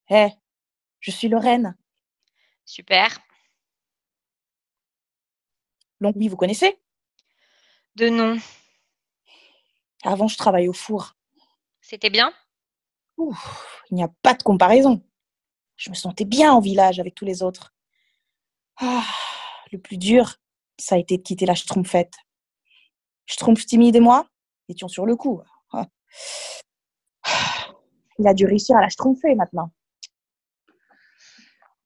H: Je suis Lorraine.
F: Super.
H: Longwy, vous connaissez?
F: De nom.
H: Avant, je travaillais au four.
F: C'était bien?
H: Il n'y a pas de comparaison. Je me sentais bien au village avec tous les autres. Le plus dur, ça a été de quitter la schtroumpfette. Schtroumpf timide et moi étions sur le coup. Il a dû réussir à la schtroumpfer maintenant.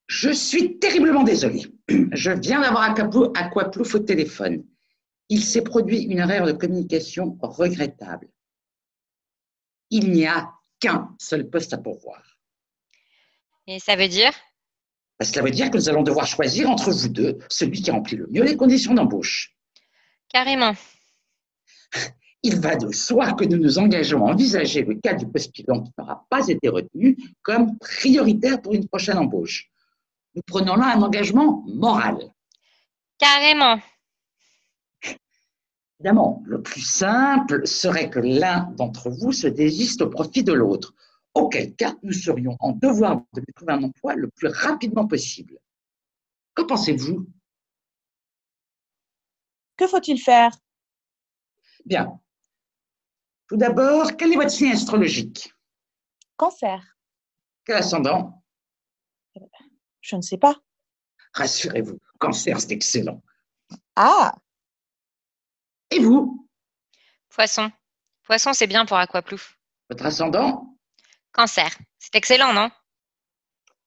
D: Je suis terriblement désolé. Je viens d'avoir Aquaplouf au téléphone. Il s'est produit une erreur de communication regrettable. Il n'y a qu'un seul poste à pourvoir.
F: Et ça veut dire?
D: Cela veut dire que nous allons devoir choisir entre vous deux celui qui remplit le mieux les conditions d'embauche.
F: Carrément.
D: Il va de soi que nous nous engageons à envisager le cas du postulant qui n'aura pas été retenu comme prioritaire pour une prochaine embauche. Nous prenons là un engagement moral.
F: Carrément.
D: Évidemment, le plus simple serait que l'un d'entre vous se désiste au profit de l'autre. Auquel cas, nous serions en devoir de lui trouver un emploi le plus rapidement possible. Qu'en pensez-vous?
H: Que faut-il faire?
D: Bien. Tout d'abord, quel est votre signe astrologique?
H: Cancer.
D: Quel ascendant?
H: Je ne sais pas.
D: Rassurez-vous, cancer, c'est excellent.
H: Ah,
D: Et vous?
F: Poisson. Poisson, c'est bien pour Aquaplouf.
D: Votre ascendant?
F: Cancer. C'est excellent, non?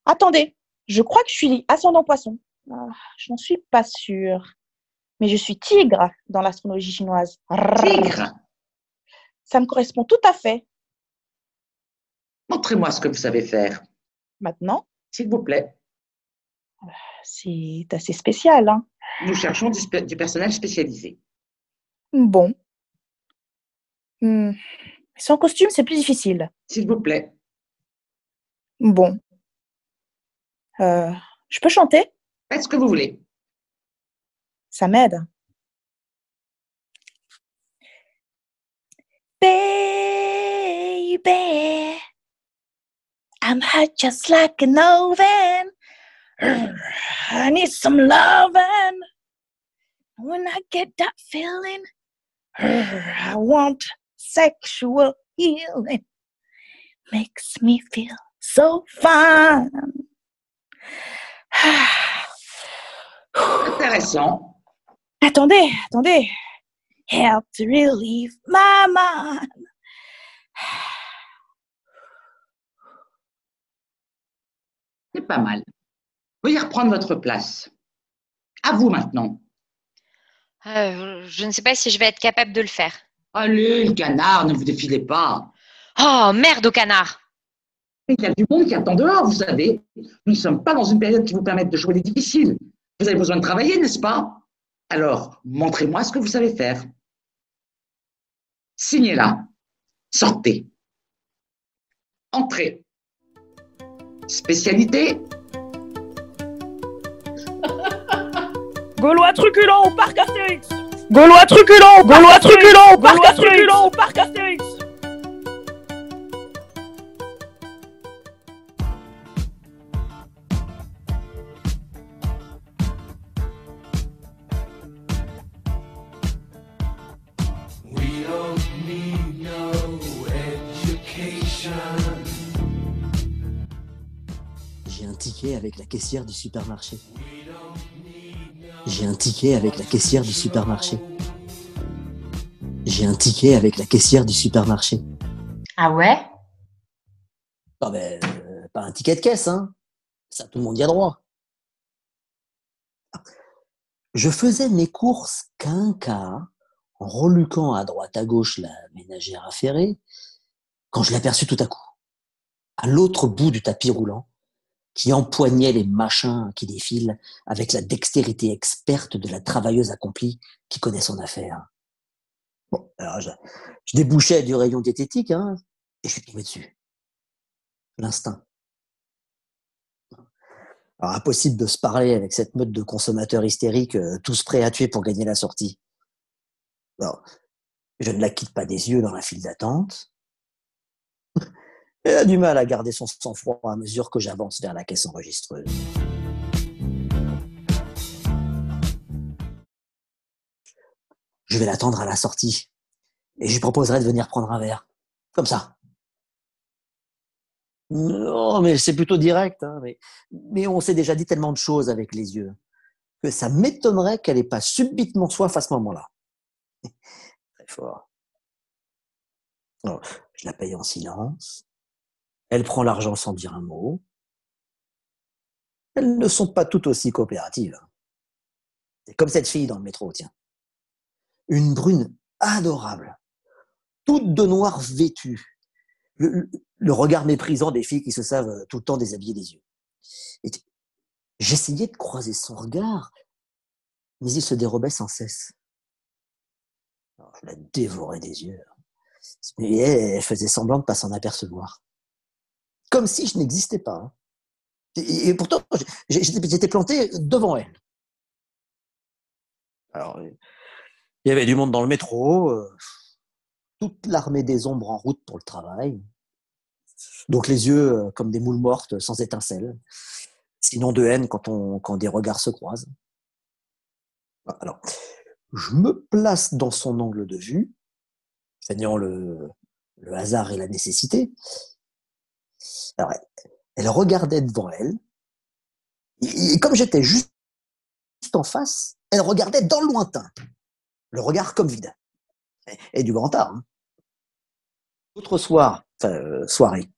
H: attendez. Je crois que je suis ascendant poisson. Ah, je n'en suis pas sûre. Mais je suis tigre dans l'astrologie chinoise.
D: Tigre?
H: Ça me correspond tout à fait.
D: Montrez-moi ce que vous savez faire,
H: Maintenant,
D: s'il vous plaît.
H: c'est assez spécial, hein.
D: Nous cherchons du personnel spécialisé.
H: Bon. Sans costume, c'est plus difficile.
D: S'il vous plaît.
H: Bon. Je peux chanter?
D: Faites ce que vous voulez.
H: Ça m'aide. Baby, I'm hot just like an oven. I need some loving. When I get that feeling, I want sexual healing. Makes me feel so fine.
D: Intéressant.
H: Attendez. Help to relieve my mind.
D: C'est pas mal. Veuillez reprendre votre place. À vous maintenant.
F: Je ne sais pas si je vais être capable de le faire.
D: Allez, le canard, ne vous défilez pas.
F: Oh, merde au canard!
D: Il y a du monde qui attend dehors, vous savez. Nous ne sommes pas dans une période qui vous permette de jouer les difficiles. Vous avez besoin de travailler, n'est-ce pas? Alors, montrez-moi ce que vous savez faire. Signez là. Sortez. Entrez. Spécialité?
H: Gaulois truculent au parc Astérix. Gaulois truculent au parc Astérix.
K: We don't need no education.
B: J'ai un ticket avec la caissière du supermarché. J'ai un ticket avec la caissière du supermarché. J'ai un ticket avec la caissière du supermarché.
L: Ah ouais?
B: Non mais, pas un ticket de caisse, hein. Ça, tout le monde y a droit. Je faisais mes courses quinca en reluquant à droite à gauche la ménagère affairée quand je l'aperçus tout à coup, à l'autre bout du tapis roulant, qui empoignait les machins qui défilent avec la dextérité experte de la travailleuse accomplie qui connaît son affaire. Bon, alors je débouchais du rayon diététique, hein, et je suis tombé dessus. L'instinct. Alors, impossible de se parler avec cette meute de consommateurs hystériques, tous prêts à tuer pour gagner la sortie. Alors, je ne la quitte pas des yeux dans la file d'attente. Elle a du mal à garder son sang-froid à mesure que j'avance vers la caisse enregistreuse. Je vais l'attendre à la sortie et je lui proposerai de venir prendre un verre. Comme ça. Non, mais c'est plutôt direct, hein, mais on s'est déjà dit tellement de choses avec les yeux que ça m'étonnerait qu'elle n'ait pas subitement soif à ce moment-là. Très fort. Alors, je la paye en silence. Elle prend l'argent sans dire un mot. Elles ne sont pas toutes aussi coopératives. C'est comme cette fille dans le métro, tiens. Une brune adorable, toute de noir vêtue. Le regard méprisant des filles qui se savent tout le temps déshabiller les yeux. Et j'essayais de croiser son regard, mais il se dérobait sans cesse. Alors, je la dévorais des yeux. Mais elle faisait semblant de ne pas s'en apercevoir. Comme si je n'existais pas. Hein. Et pourtant, j'étais planté devant elle. Alors, il y avait du monde dans le métro, toute l'armée des ombres en route pour le travail. Donc les yeux comme des moules mortes sans étincelles. Sinon de haine quand des regards se croisent. Alors, je me place dans son angle de vue, feignant le hasard et la nécessité. Alors, elle regardait devant elle, et comme j'étais juste en face, elle regardait dans le lointain, le regard comme vide. Et du grand art. Hein. Autre soir, soirée.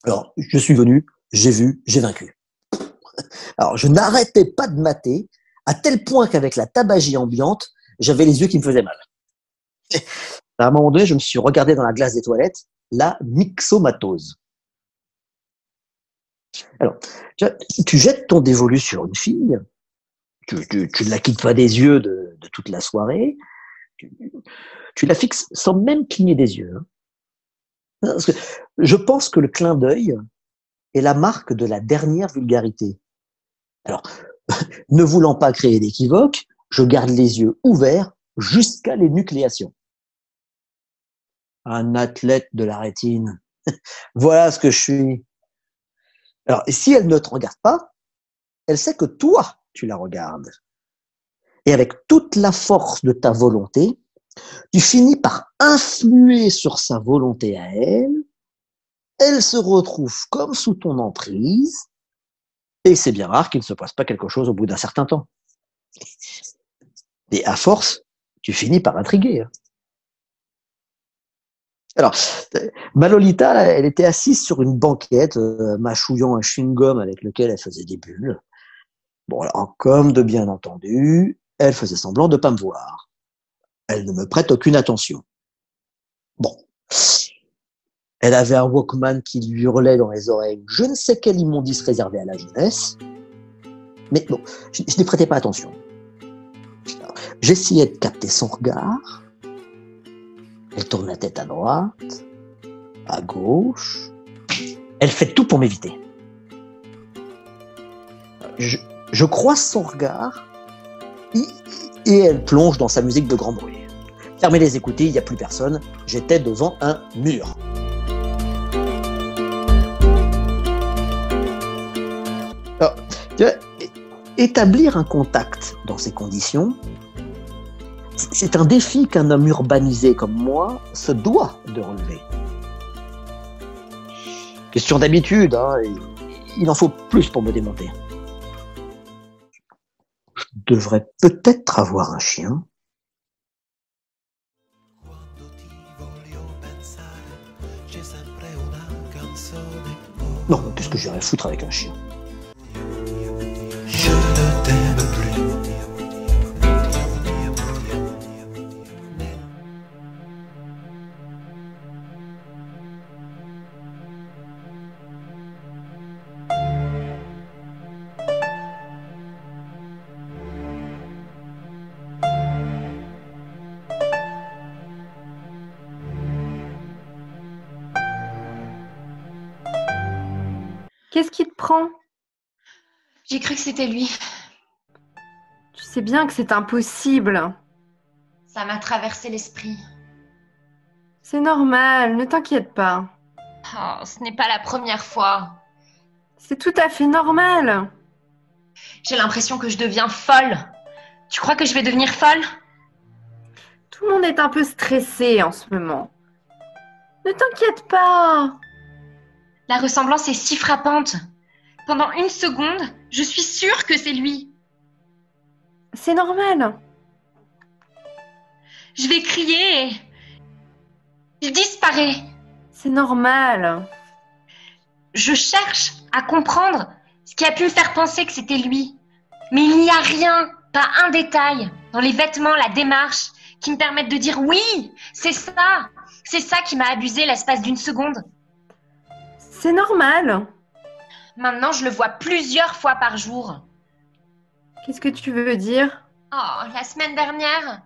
B: Alors, je suis venu, j'ai vu, j'ai vaincu. Alors, je n'arrêtais pas de mater, à tel point qu'avec la tabagie ambiante, j'avais les yeux qui me faisaient mal. À un moment donné, je me suis regardé dans la glace des toilettes, la myxomatose. Alors, tu jettes ton dévolu sur une fille, tu ne la quittes pas des yeux de toute la soirée, tu la fixes sans même cligner des yeux. Hein. Parce que je pense que le clin d'œil est la marque de la dernière vulgarité. Alors, ne voulant pas créer d'équivoque, je garde les yeux ouverts jusqu'à l'énucléation. Un athlète de la rétine. Voilà ce que je suis. Alors, si elle ne te regarde pas, elle sait que toi, tu la regardes. Et avec toute la force de ta volonté, tu finis par influer sur sa volonté à elle. Elle se retrouve comme sous ton emprise. Et c'est bien rare qu'il ne se passe pas quelque chose au bout d'un certain temps. Et à force, tu finis par intriguer. Hein. Alors, ma Lolita, elle était assise sur une banquette, mâchouillant un chewing-gum avec lequel elle faisait des bulles. Bon, alors, comme de bien entendu, elle faisait semblant de ne pas me voir. Elle ne me prête aucune attention. Bon. Elle avait un Walkman qui lui hurlait dans les oreilles je ne sais quel immondice réservé à la jeunesse. Mais bon, je n'y prêtais pas attention. J'essayais de capter son regard. Elle tourne la tête à droite, à gauche. Elle fait tout pour m'éviter. Je croise son regard et elle plonge dans sa musique de grand bruit. Fermez les écoutilles, il n'y a plus personne. J'étais devant un mur. Alors, tu vois, établir un contact dans ces conditions, c'est un défi qu'un homme urbanisé comme moi se doit de relever. Question d'habitude, hein, il en faut plus pour me démonter. Je devrais peut-être avoir un chien. Non, qu'est-ce que j'irais foutre avec un chien?
K: Je ne t'aime plus.
I: Qu'est-ce qui te prend?
F: J'ai cru que c'était lui.
I: Tu sais bien que c'est impossible.
F: Ça m'a traversé l'esprit.
I: C'est normal, ne t'inquiète pas.
F: Oh, ce n'est pas la première fois.
I: C'est tout à fait normal.
F: J'ai l'impression que je deviens folle. Tu crois que je vais devenir folle?
I: Tout le monde est un peu stressé en ce moment. Ne t'inquiète pas.
F: La ressemblance est si frappante. Pendant une seconde, je suis sûre que c'est lui.
I: C'est normal.
F: Je vais crier et il disparaît.
I: C'est normal.
F: Je cherche à comprendre ce qui a pu me faire penser que c'était lui. Mais il n'y a rien, pas un détail, dans les vêtements, la démarche, qui me permettent de dire oui, c'est ça. C'est ça qui m'a abusé l'espace d'une seconde.
I: C'est normal.
F: Maintenant, je le vois plusieurs fois par jour.
I: Qu'est-ce que tu veux dire?
F: Oh, la semaine dernière,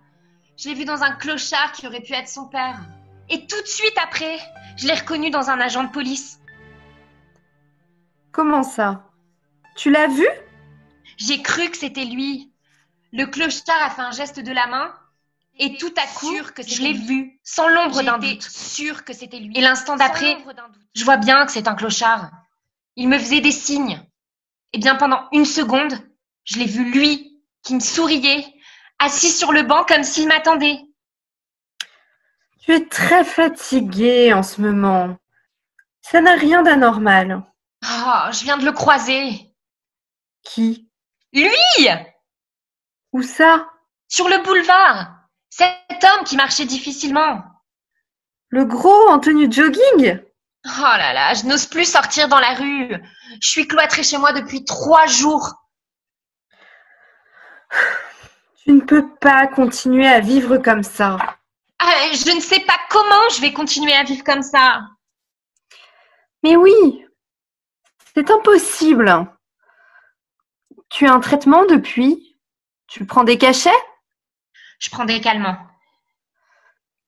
F: je l'ai vu dans un clochard qui aurait pu être son père. Et tout de suite après, je l'ai reconnu dans un agent de police.
I: Comment ça? Tu l'as vu?
F: J'ai cru que c'était lui. Le clochard a fait un geste de la main et tout à coup, je l'ai vu, sans l'ombre d'un doute. Sûre que c'était lui. Et l'instant d'après, je vois bien que c'est un clochard. Il me faisait des signes. Et bien pendant une seconde, je l'ai vu lui, qui me souriait, assis sur le banc comme s'il m'attendait.
I: Tu es très fatiguée en ce moment. Ça n'a rien d'anormal.
F: Oh, je viens de le croiser.
I: Qui?
F: Lui!
I: Où ça?
F: Sur le boulevard. Cet homme qui marchait difficilement.
I: Le gros en tenue de jogging?
F: Oh là là, je n'ose plus sortir dans la rue. Je suis cloîtrée chez moi depuis 3 jours.
I: Tu ne peux pas continuer à vivre comme ça.
F: Ah, je ne sais pas comment je vais continuer à vivre comme ça.
I: Mais oui, c'est impossible. Tu as un traitement depuis? Tu prends des cachets?
F: Je prends des calmants.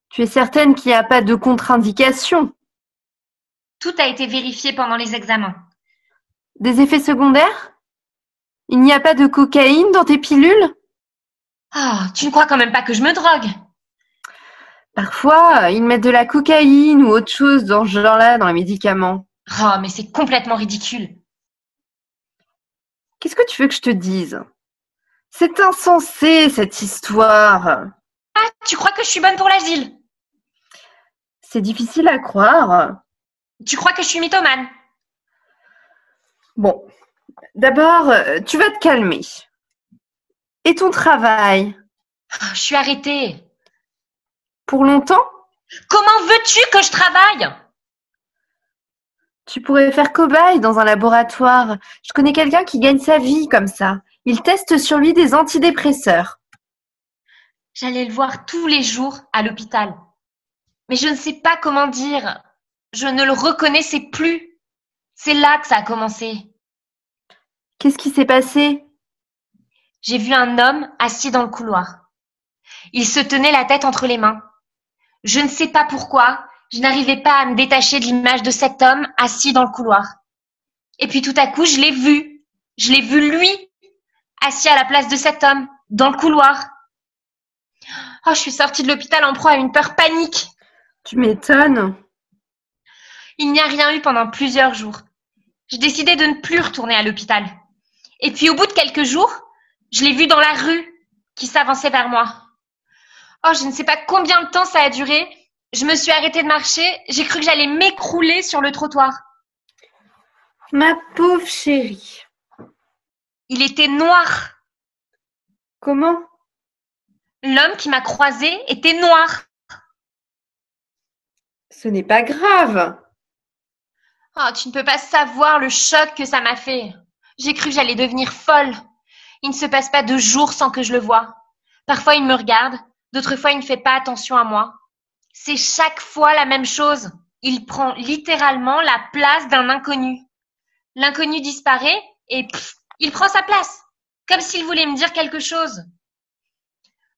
I: Tu es certaine qu'il n'y a pas de contre-indication?
F: Tout a été vérifié pendant les examens.
I: Des effets secondaires? Il n'y a pas de cocaïne dans tes pilules?
F: Ah, tu ne crois quand même pas que je me drogue?
I: Parfois, ils mettent de la cocaïne ou autre chose dans ce genre-là dans les médicaments.
F: Oh, mais c'est complètement ridicule.
I: Qu'est-ce que tu veux que je te dise? C'est insensé, cette histoire.
F: Ah, tu crois que je suis bonne pour l'asile?
I: C'est difficile à croire.
F: Tu crois que je suis mythomane?
I: Bon, d'abord, tu vas te calmer. Et ton travail?
F: Je suis arrêtée.
I: Pour longtemps?
F: Comment veux-tu que je travaille?
I: Tu pourrais faire cobaye dans un laboratoire. Je connais quelqu'un qui gagne sa vie comme ça. Il teste sur lui des antidépresseurs.
F: J'allais le voir tous les jours à l'hôpital. Mais je ne sais pas comment dire. Je ne le reconnaissais plus. C'est là que ça a commencé.
I: Qu'est-ce qui s'est passé?
F: J'ai vu un homme assis dans le couloir. Il se tenait la tête entre les mains. Je ne sais pas pourquoi, je n'arrivais pas à me détacher de l'image de cet homme assis dans le couloir. Et puis tout à coup, je l'ai vu. Je l'ai vu lui, assis à la place de cet homme, dans le couloir. Oh, je suis sortie de l'hôpital en proie à une peur panique.
I: Tu m'étonnes.
F: Il n'y a rien eu pendant plusieurs jours. J'ai décidé de ne plus retourner à l'hôpital. Et puis au bout de quelques jours, je l'ai vu dans la rue, qui s'avançait vers moi. Oh, je ne sais pas combien de temps ça a duré. Je me suis arrêtée de marcher. J'ai cru que j'allais m'écrouler sur le trottoir.
I: Ma pauvre chérie.
F: Il était noir.
I: Comment?
F: L'homme qui m'a croisée était noir.
I: Ce n'est pas grave.
F: Oh, tu ne peux pas savoir le choc que ça m'a fait. J'ai cru que j'allais devenir folle. Il ne se passe pas 2 jours sans que je le voie. Parfois, il me regarde. D'autres fois, il ne fait pas attention à moi. C'est chaque fois la même chose. Il prend littéralement la place d'un inconnu. L'inconnu disparaît et il prend sa place. Comme s'il voulait me dire quelque chose.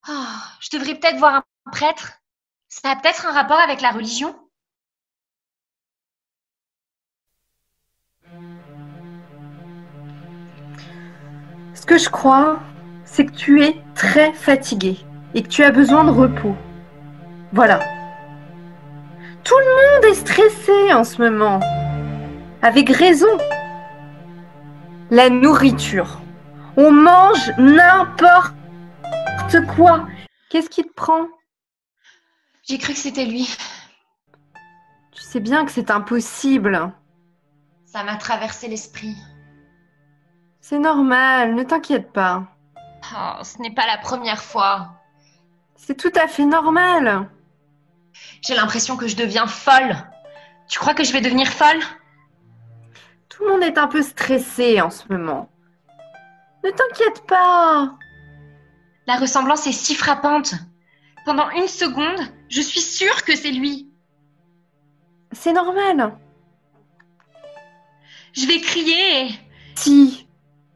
F: Oh, je devrais peut-être voir un prêtre. Ça a peut-être un rapport avec la religion.
I: Ce que je crois, c'est que tu es très fatiguée et que tu as besoin de repos. Voilà. Tout le monde est stressé en ce moment. Avec raison. La nourriture. On mange n'importe quoi. Qu'est-ce qui te prend?
F: J'ai cru que c'était lui.
I: Tu sais bien que c'est impossible.
F: Ça m'a traversé l'esprit.
I: C'est normal, ne t'inquiète pas.
F: Oh, ce n'est pas la première fois.
I: C'est tout à fait normal.
F: J'ai l'impression que je deviens folle. Tu crois que je vais devenir folle?
I: Tout le monde est un peu stressé en ce moment. Ne t'inquiète pas.
F: La ressemblance est si frappante. Pendant 1 seconde, je suis sûre que c'est lui.
I: C'est normal.
F: Je vais crier et...
I: Si.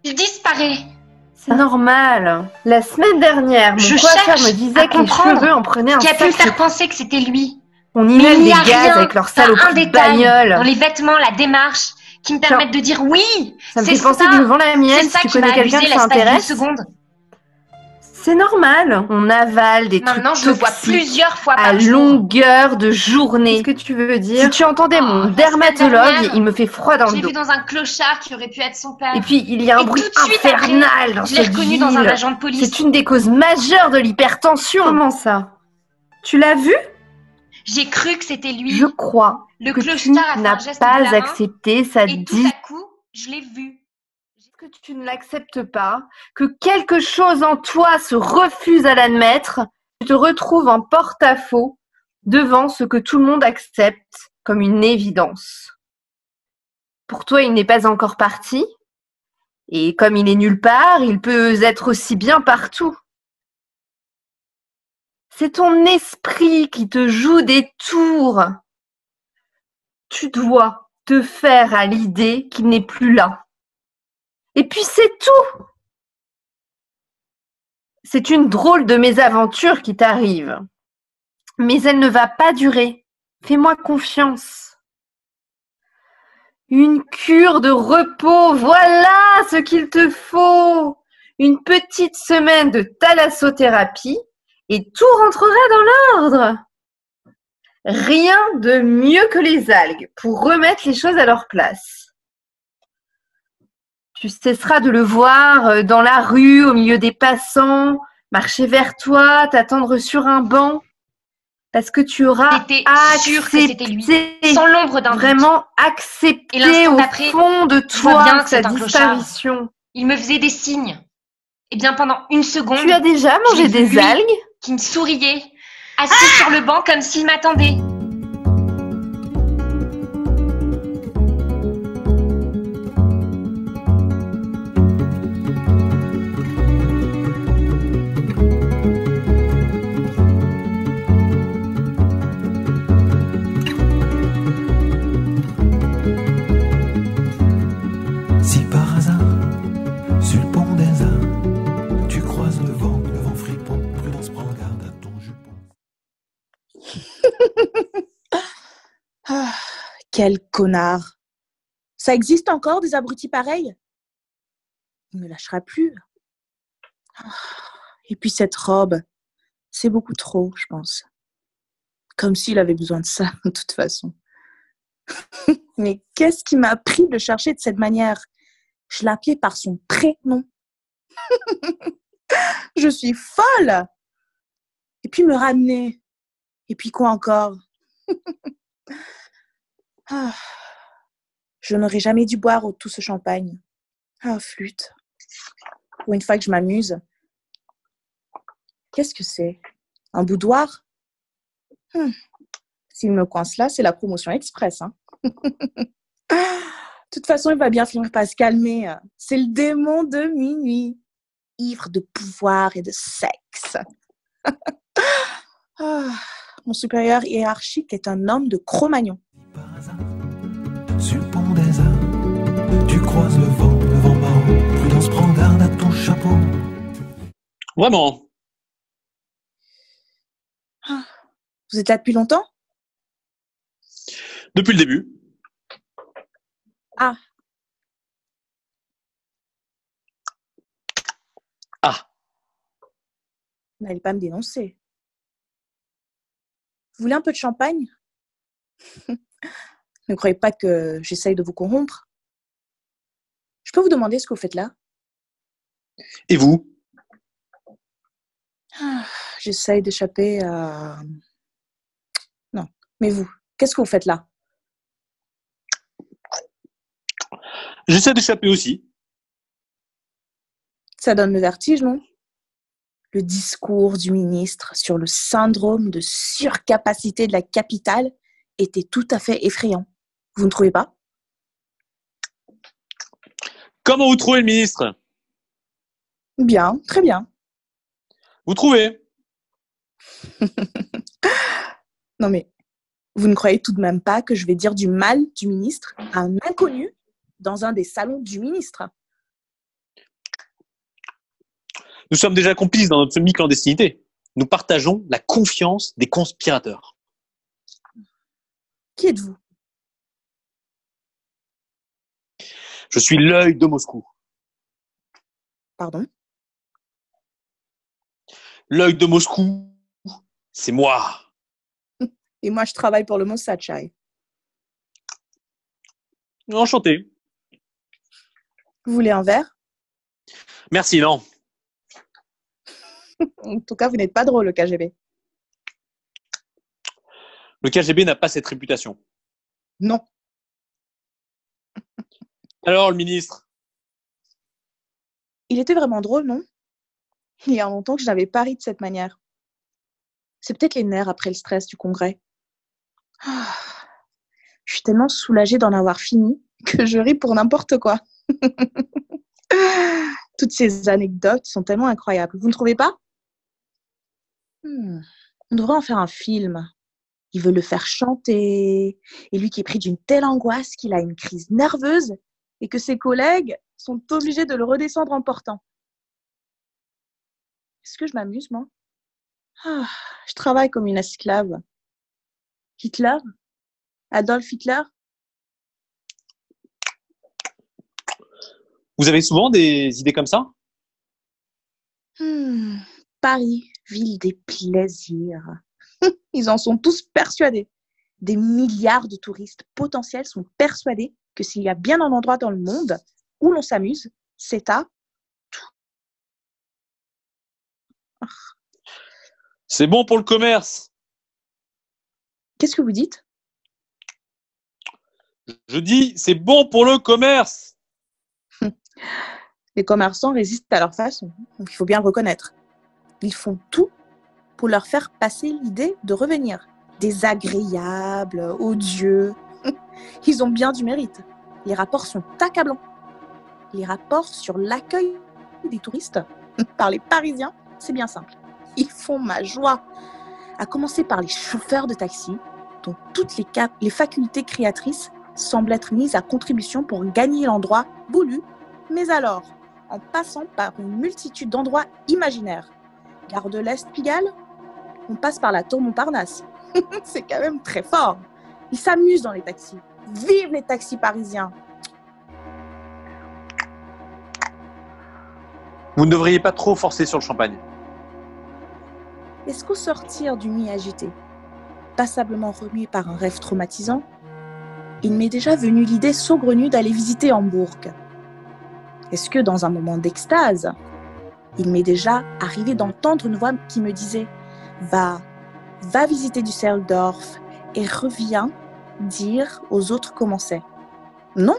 F: Il disparaît.
I: C'est normal. La semaine dernière, mon coiffeur me disait que les cheveux en prenaient un
F: sac. Qui a pu me faire
I: de...
F: penser que c'était lui.
I: On y met des gaz avec leur saloperie de bagnole.
F: Dans les vêtements, la démarche, qui me permettent de dire oui.
I: Ça me fait penser que devant la mienne, si tu connais quelqu'un qui s'intéresse, C'est normal, on avale des
F: Maintenant,
I: trucs
F: je le vois
I: toxiques
F: plusieurs fois
I: à
F: par jour.
I: longueur de journée.
F: Qu'est-ce
I: que tu veux dire? Si tu entendais
F: Oh,
I: mon
F: la semaine
I: dermatologue,
F: dernière,
I: il me fait froid dans
F: Je
I: le
F: l'ai
I: dos.
F: vu dans un clochard qui aurait pu être son père.
I: Et puis, il y a un
F: Et
I: bruit
F: tout de suite
I: infernal
F: après,
I: dans
F: je l'ai
I: cette
F: reconnu dans un
I: ville.
F: agent de police.
I: C'est une des causes majeures de l'hypertension. Comment ça? Tu l'as vu?
F: J'ai cru que c'était lui.
I: Je crois
F: Le
I: que tu
F: clochard a fait
I: n'as
F: un geste
I: pas
F: de la main
I: accepté sa
F: et tout à coup, je l'ai vu.
I: que tu ne l'acceptes pas, que quelque chose en toi se refuse à l'admettre, tu te retrouves en porte-à-faux devant ce que tout le monde accepte comme une évidence. Pour toi, il n'est pas encore parti, et comme il est nulle part, il peut être aussi bien partout. C'est ton esprit qui te joue des tours. Tu dois te faire à l'idée qu'il n'est plus là. Et puis c'est tout. C'est une drôle de mésaventure qui t'arrive. Mais elle ne va pas durer. Fais-moi confiance. Une cure de repos, voilà ce qu'il te faut. Une petite semaine de thalassothérapie et tout rentrera dans l'ordre. Rien de mieux que les algues pour remettre les choses à leur place. Tu cesseras de le voir dans la rue, au milieu des passants, marcher vers toi, t'attendre sur un banc, parce que tu auras
F: sûre que c'était lui, sans l'ombre d'un doute.
I: vraiment
F: Et
I: accepté
F: l'instant
I: au
F: d'après,
I: fond de
F: je vois bien
I: toi
F: que
I: sa
F: c'est un clochard.
I: disparition.
F: Il me faisait des signes. Et bien pendant une seconde,
I: Tu as déjà
F: je l'ai
I: mangé
F: vu,
I: des
F: lui,
I: algues?
F: qui me souriait, assis sur le banc comme s'il m'attendait.
K: Si par hasard, sur le pont des arts, tu croises le vent fripon, prudence, prends garde à ton jupon.
H: Ah, quel connard. Ça existe encore des abrutis pareils? Il me lâchera plus. Ah, et puis cette robe, c'est beaucoup trop, je pense. Comme s'il avait besoin de ça, de toute façon. Mais qu'est-ce qui m'a appris de le chercher de cette manière? Je l'appelais par son prénom. Je suis folle. Et puis me ramener. Et puis quoi encore? Ah, je n'aurais jamais dû boire tout ce champagne. Ah, flûte. Pour une fois que je m'amuse. Qu'est-ce que c'est? Un boudoir? S'il me coince là, c'est la promotion express. Hein. De toute façon, il va bien finir par se calmer. C'est le démon de minuit. Ivre de pouvoir et de sexe. Ah, mon supérieur hiérarchique est un homme de Cro-Magnon.
K: Sur le pont des arts, tu croises le vent marron, prudence, prends garde à ton chapeau.
G: Vraiment.
H: Ah, vous êtes là depuis longtemps?
G: Depuis le début.
H: Ah.
G: Ah.
H: Vous n'allez pas me dénoncer. Vous voulez un peu de champagne? Ne croyez pas que j'essaye de vous corrompre. Je peux vous demander ce que vous faites là?
G: Et vous?
H: Ah, j'essaye d'échapper à... Non, mais vous, qu'est-ce que vous faites là?
G: J'essaie d'échapper aussi.
H: Ça donne le vertige, non? Le discours du ministre sur le syndrome de surcapacité de la capitale était tout à fait effrayant. Vous ne trouvez pas?
G: Comment vous trouvez le ministre?
H: Bien, très bien.
G: Vous trouvez?
H: Non mais, vous ne croyez tout de même pas que je vais dire du mal du ministre à un inconnu dans un des salons du ministre?
G: Nous sommes déjà complices dans notre semi-clandestinité. Nous partageons la confiance des conspirateurs.
H: Qui êtes-vous?
G: Je suis l'œil de Moscou.
H: Pardon?
L: L'œil de Moscou, c'est moi.
H: Et moi, je travaille pour le Mossad, Chai.
L: Enchanté.
H: Vous voulez un verre?
L: Merci, non.
H: En tout cas, vous n'êtes pas drôle, le KGB.
L: Le KGB n'a pas cette réputation.
H: Non.
L: Alors, le ministre?
H: Il était vraiment drôle, non? Il y a longtemps que je n'avais pas ri de cette manière. C'est peut-être les nerfs après le stress du congrès. Ah, je suis tellement soulagée d'en avoir fini que je ris pour n'importe quoi. Toutes ces anecdotes sont tellement incroyables. Vous ne trouvez pas? On devrait en faire un film. Il veut le faire chanter. Et lui qui est pris d'une telle angoisse qu'il a une crise nerveuse et que ses collègues sont obligés de le redescendre en portant. Est-ce que je m'amuse, moi? Je travaille comme une esclave. Hitler? Adolf Hitler?
L: Vous avez souvent des idées comme ça?
H: Paris, ville des plaisirs. Ils en sont tous persuadés. Des milliards de touristes potentiels sont persuadés que s'il y a bien un endroit dans le monde où l'on s'amuse, c'est à...
L: C'est bon pour le commerce.
H: Qu'est-ce que vous dites?
L: Je dis, c'est bon pour le commerce.
H: Les commerçants résistent à leur façon, donc il faut bien le reconnaître. Ils font tout pour leur faire passer l'idée de revenir. Désagréables, odieux. Ils ont bien du mérite. Les rapports sont accablants. Les rapports sur l'accueil des touristes par les Parisiens, c'est bien simple. Ils font ma joie. À commencer par les chauffeurs de taxi, dont toutes les facultés créatrices semblent être mises à contribution pour gagner l'endroit voulu, mais alors, en passant par une multitude d'endroits imaginaires. Gare de l'Est, Pigalle, on passe par la tour Montparnasse. C'est quand même très fort. Ils s'amusent dans les taxis. Vive les taxis parisiens!
L: Vous ne devriez pas trop forcer sur le champagne.
H: Est-ce qu'au sortir d'une nuit agitée, passablement remuée par un rêve traumatisant, il m'est déjà venu l'idée saugrenue d'aller visiter Hambourg? Est-ce que dans un moment d'extase, il m'est déjà arrivé d'entendre une voix qui me disait « Va visiter Düsseldorf et reviens dire aux autres comment c'est ». Non,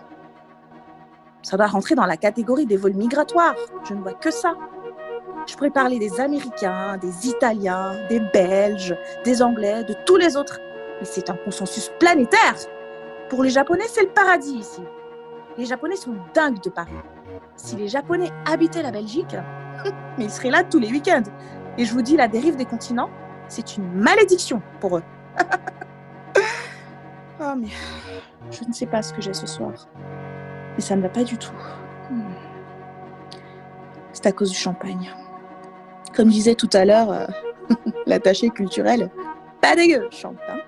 H: ça doit rentrer dans la catégorie des vols migratoires. Je ne vois que ça. Je pourrais parler des Américains, des Italiens, des Belges, des Anglais, de tous les autres. Mais c'est un consensus planétaire. Pour les Japonais, c'est le paradis ici. Les Japonais sont dingues de Paris. Si les Japonais habitaient la Belgique, mais ils seraient là tous les week-ends. Et je vous dis, la dérive des continents, c'est une malédiction pour eux. Oh, mais je ne sais pas ce que j'ai ce soir. Mais ça ne va pas du tout. C'est à cause du champagne. Comme disait tout à l'heure, l'attaché culturel, pas dégueu, chante. Hein.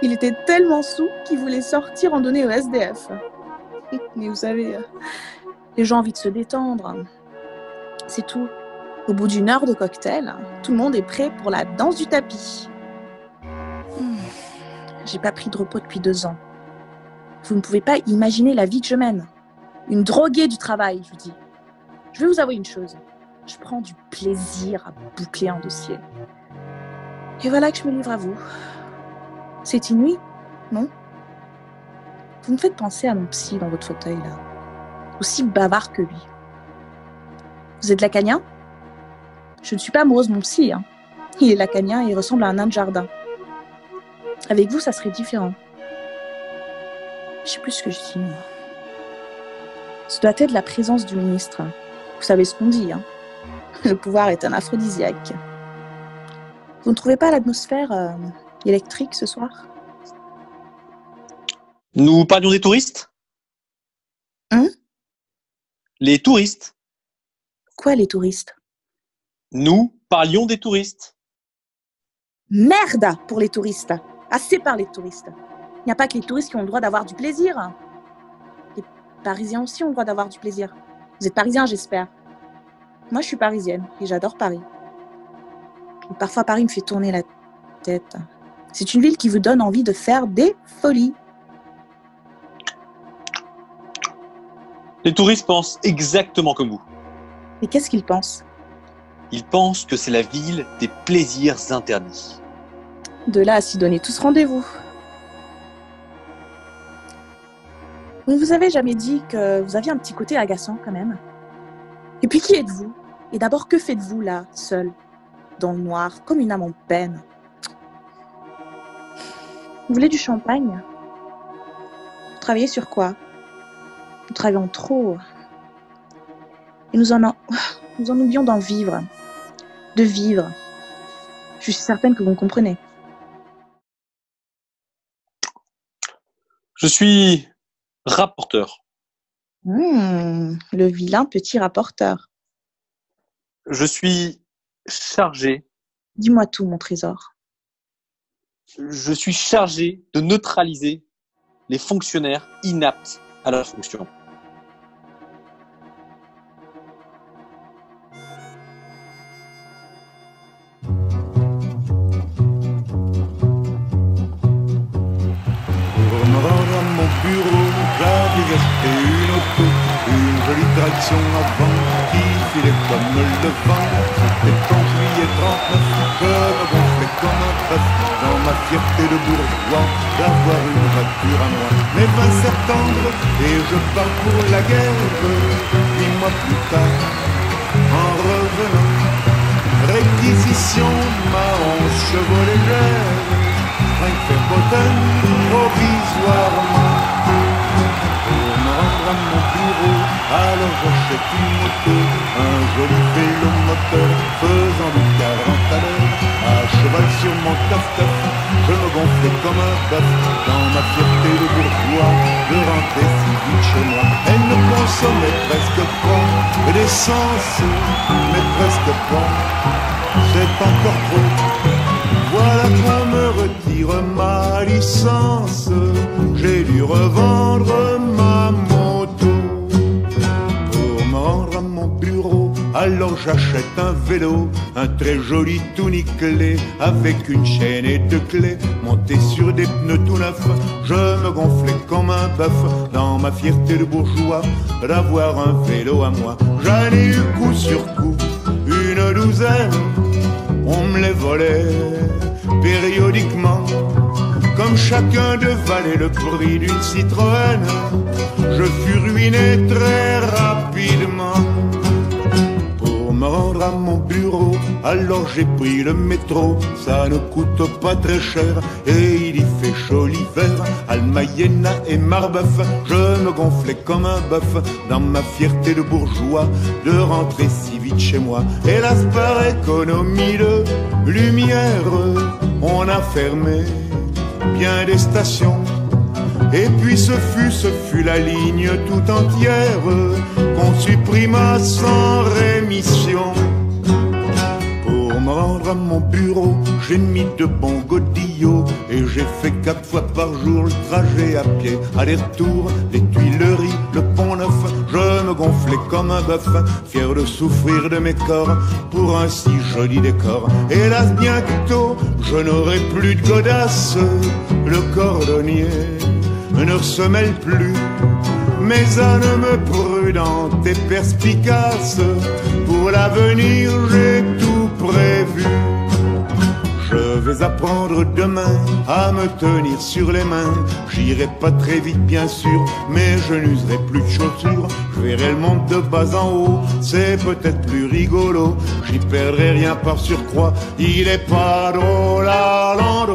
H: Il était tellement saoul qu'il voulait sortir en donner au SDF. Mais vous savez, les gens ont envie de se détendre. C'est tout. Au bout d'une heure de cocktail, tout le monde est prêt pour la danse du tapis. J'ai pas pris de repos depuis 2 ans. Vous ne pouvez pas imaginer la vie que je mène. Une droguée du travail, je vous dis. Je vais vous avouer une chose. Je prends du plaisir à boucler un dossier. Et voilà que je me livre à vous. C'est inouï, non? Vous me faites penser à mon psy dans votre fauteuil, là. Aussi bavard que lui. Vous êtes lacanien? Je ne suis pas amoureuse de mon psy. Hein. Il est lacanien et il ressemble à un nain de jardin. Avec vous, ça serait différent. Je sais plus ce que je dis, moi. Ce doit être la présence du ministre. Vous savez ce qu'on dit, hein. Le pouvoir est un aphrodisiaque. Vous ne trouvez pas l'atmosphère électrique ce soir?
L: Nous parlions des touristes? Les touristes.
H: Quoi, les touristes?
L: Nous parlions des touristes.
H: Merde pour les touristes. Assez par les touristes. Il n'y a pas que les touristes qui ont le droit d'avoir du plaisir. Les Parisiens aussi ont le droit d'avoir du plaisir. Vous êtes Parisien, j'espère. Moi, je suis parisienne et j'adore Paris. Et parfois, Paris me fait tourner la tête. C'est une ville qui vous donne envie de faire des folies.
L: Les touristes pensent exactement comme vous.
H: Et qu'est-ce qu'ils pensent?
L: Ils pensent que c'est la ville des plaisirs interdits.
H: De là à s'y donner tous rendez-vous. Vous ne vous avez jamais dit que vous aviez un petit côté agaçant quand même? Et puis qui êtes-vous? Et d'abord, que faites-vous là, seul, dans le noir, comme une âme en peine? Vous voulez du champagne? Vous travaillez sur quoi? Nous travaillons trop. Et nous en oublions d'en vivre. De vivre. Je suis certaine que vous me comprenez.
L: Je suis rapporteur.
H: Le vilain petit rapporteur.
L: Je suis chargé.
H: Dis-moi tout, mon trésor.
L: Je suis chargé de neutraliser les fonctionnaires inaptes à leur fonction.
A: Pour me rendre à mon bureau, j'avais acheté une auto, une jolie traction avant qui filait comme le vent. C'était en juillet 39, je me gonflais comme un bœuf dans ma fierté de bourgeois d'avoir une voiture à moi. Mais 20 septembre et je pars pour la guerre, 8 mois plus tard, en revenant, réquisition ma 11 chevaux légère. Frankfurt-Bottom, provisoirement. Pour me rendre à mon bureau, alors j'achète une moto, un joli vélo moteur, faisant du 40 à l'heure. À cheval sur mon taf-taf, je me gonflais comme un bœuf, dans ma fierté de bourgeois, de rentrer si vite chez moi. Elle ne consommait presque pas d'essence, mais presque pas, c'est encore trop. Voilà qu'on me retire ma licence, j'ai dû revendre ma moto. Pour me rendre à mon bureau, alors j'achète un vélo, un très joli tout nickelé, avec une chaîne et deux clés, monté sur des pneus tout neufs. Je me gonflais comme un bœuf, dans ma fierté de bourgeois, d'avoir un vélo à moi. J'en ai eu coup sur coup, une douzaine, on me les volait périodiquement, comme chacun devalait le prix d'une Citroën. Je fus ruiné très rapidement. Pour me rendre à mon bureau, alors j'ai pris le métro. Ça ne coûte pas très cher et il y fait chaud l'hiver. Almayena et Marbeuf, je me gonflais comme un bœuf, dans ma fierté de bourgeois, de rentrer si vite chez moi. Hélas, par économie de lumière, on a fermé bien des stations. Et puis ce fut la ligne tout entière qu'on supprima sans rémission. Pour me rendre à mon bureau, j'ai mis de bons godillots et j'ai fait 4 fois par jour le trajet à pied, aller-retour, les Tuileries, le Pont-Neuf. Je me gonflais comme un bœuf, fier de souffrir de mes corps pour un si joli décor. Hélas, bientôt, je n'aurai plus de godasse, le cordonnier ne se mêle plus. Mes ânes prudentes et perspicaces, pour l'avenir j'ai tout prévu. Je vais apprendre demain à me tenir sur les mains. J'irai pas très vite bien sûr, mais je n'userai plus de chaussures. Je verrai le monde de bas en haut, c'est peut-être plus rigolo. J'y perdrai rien par surcroît, il est pas drôle à l'entour.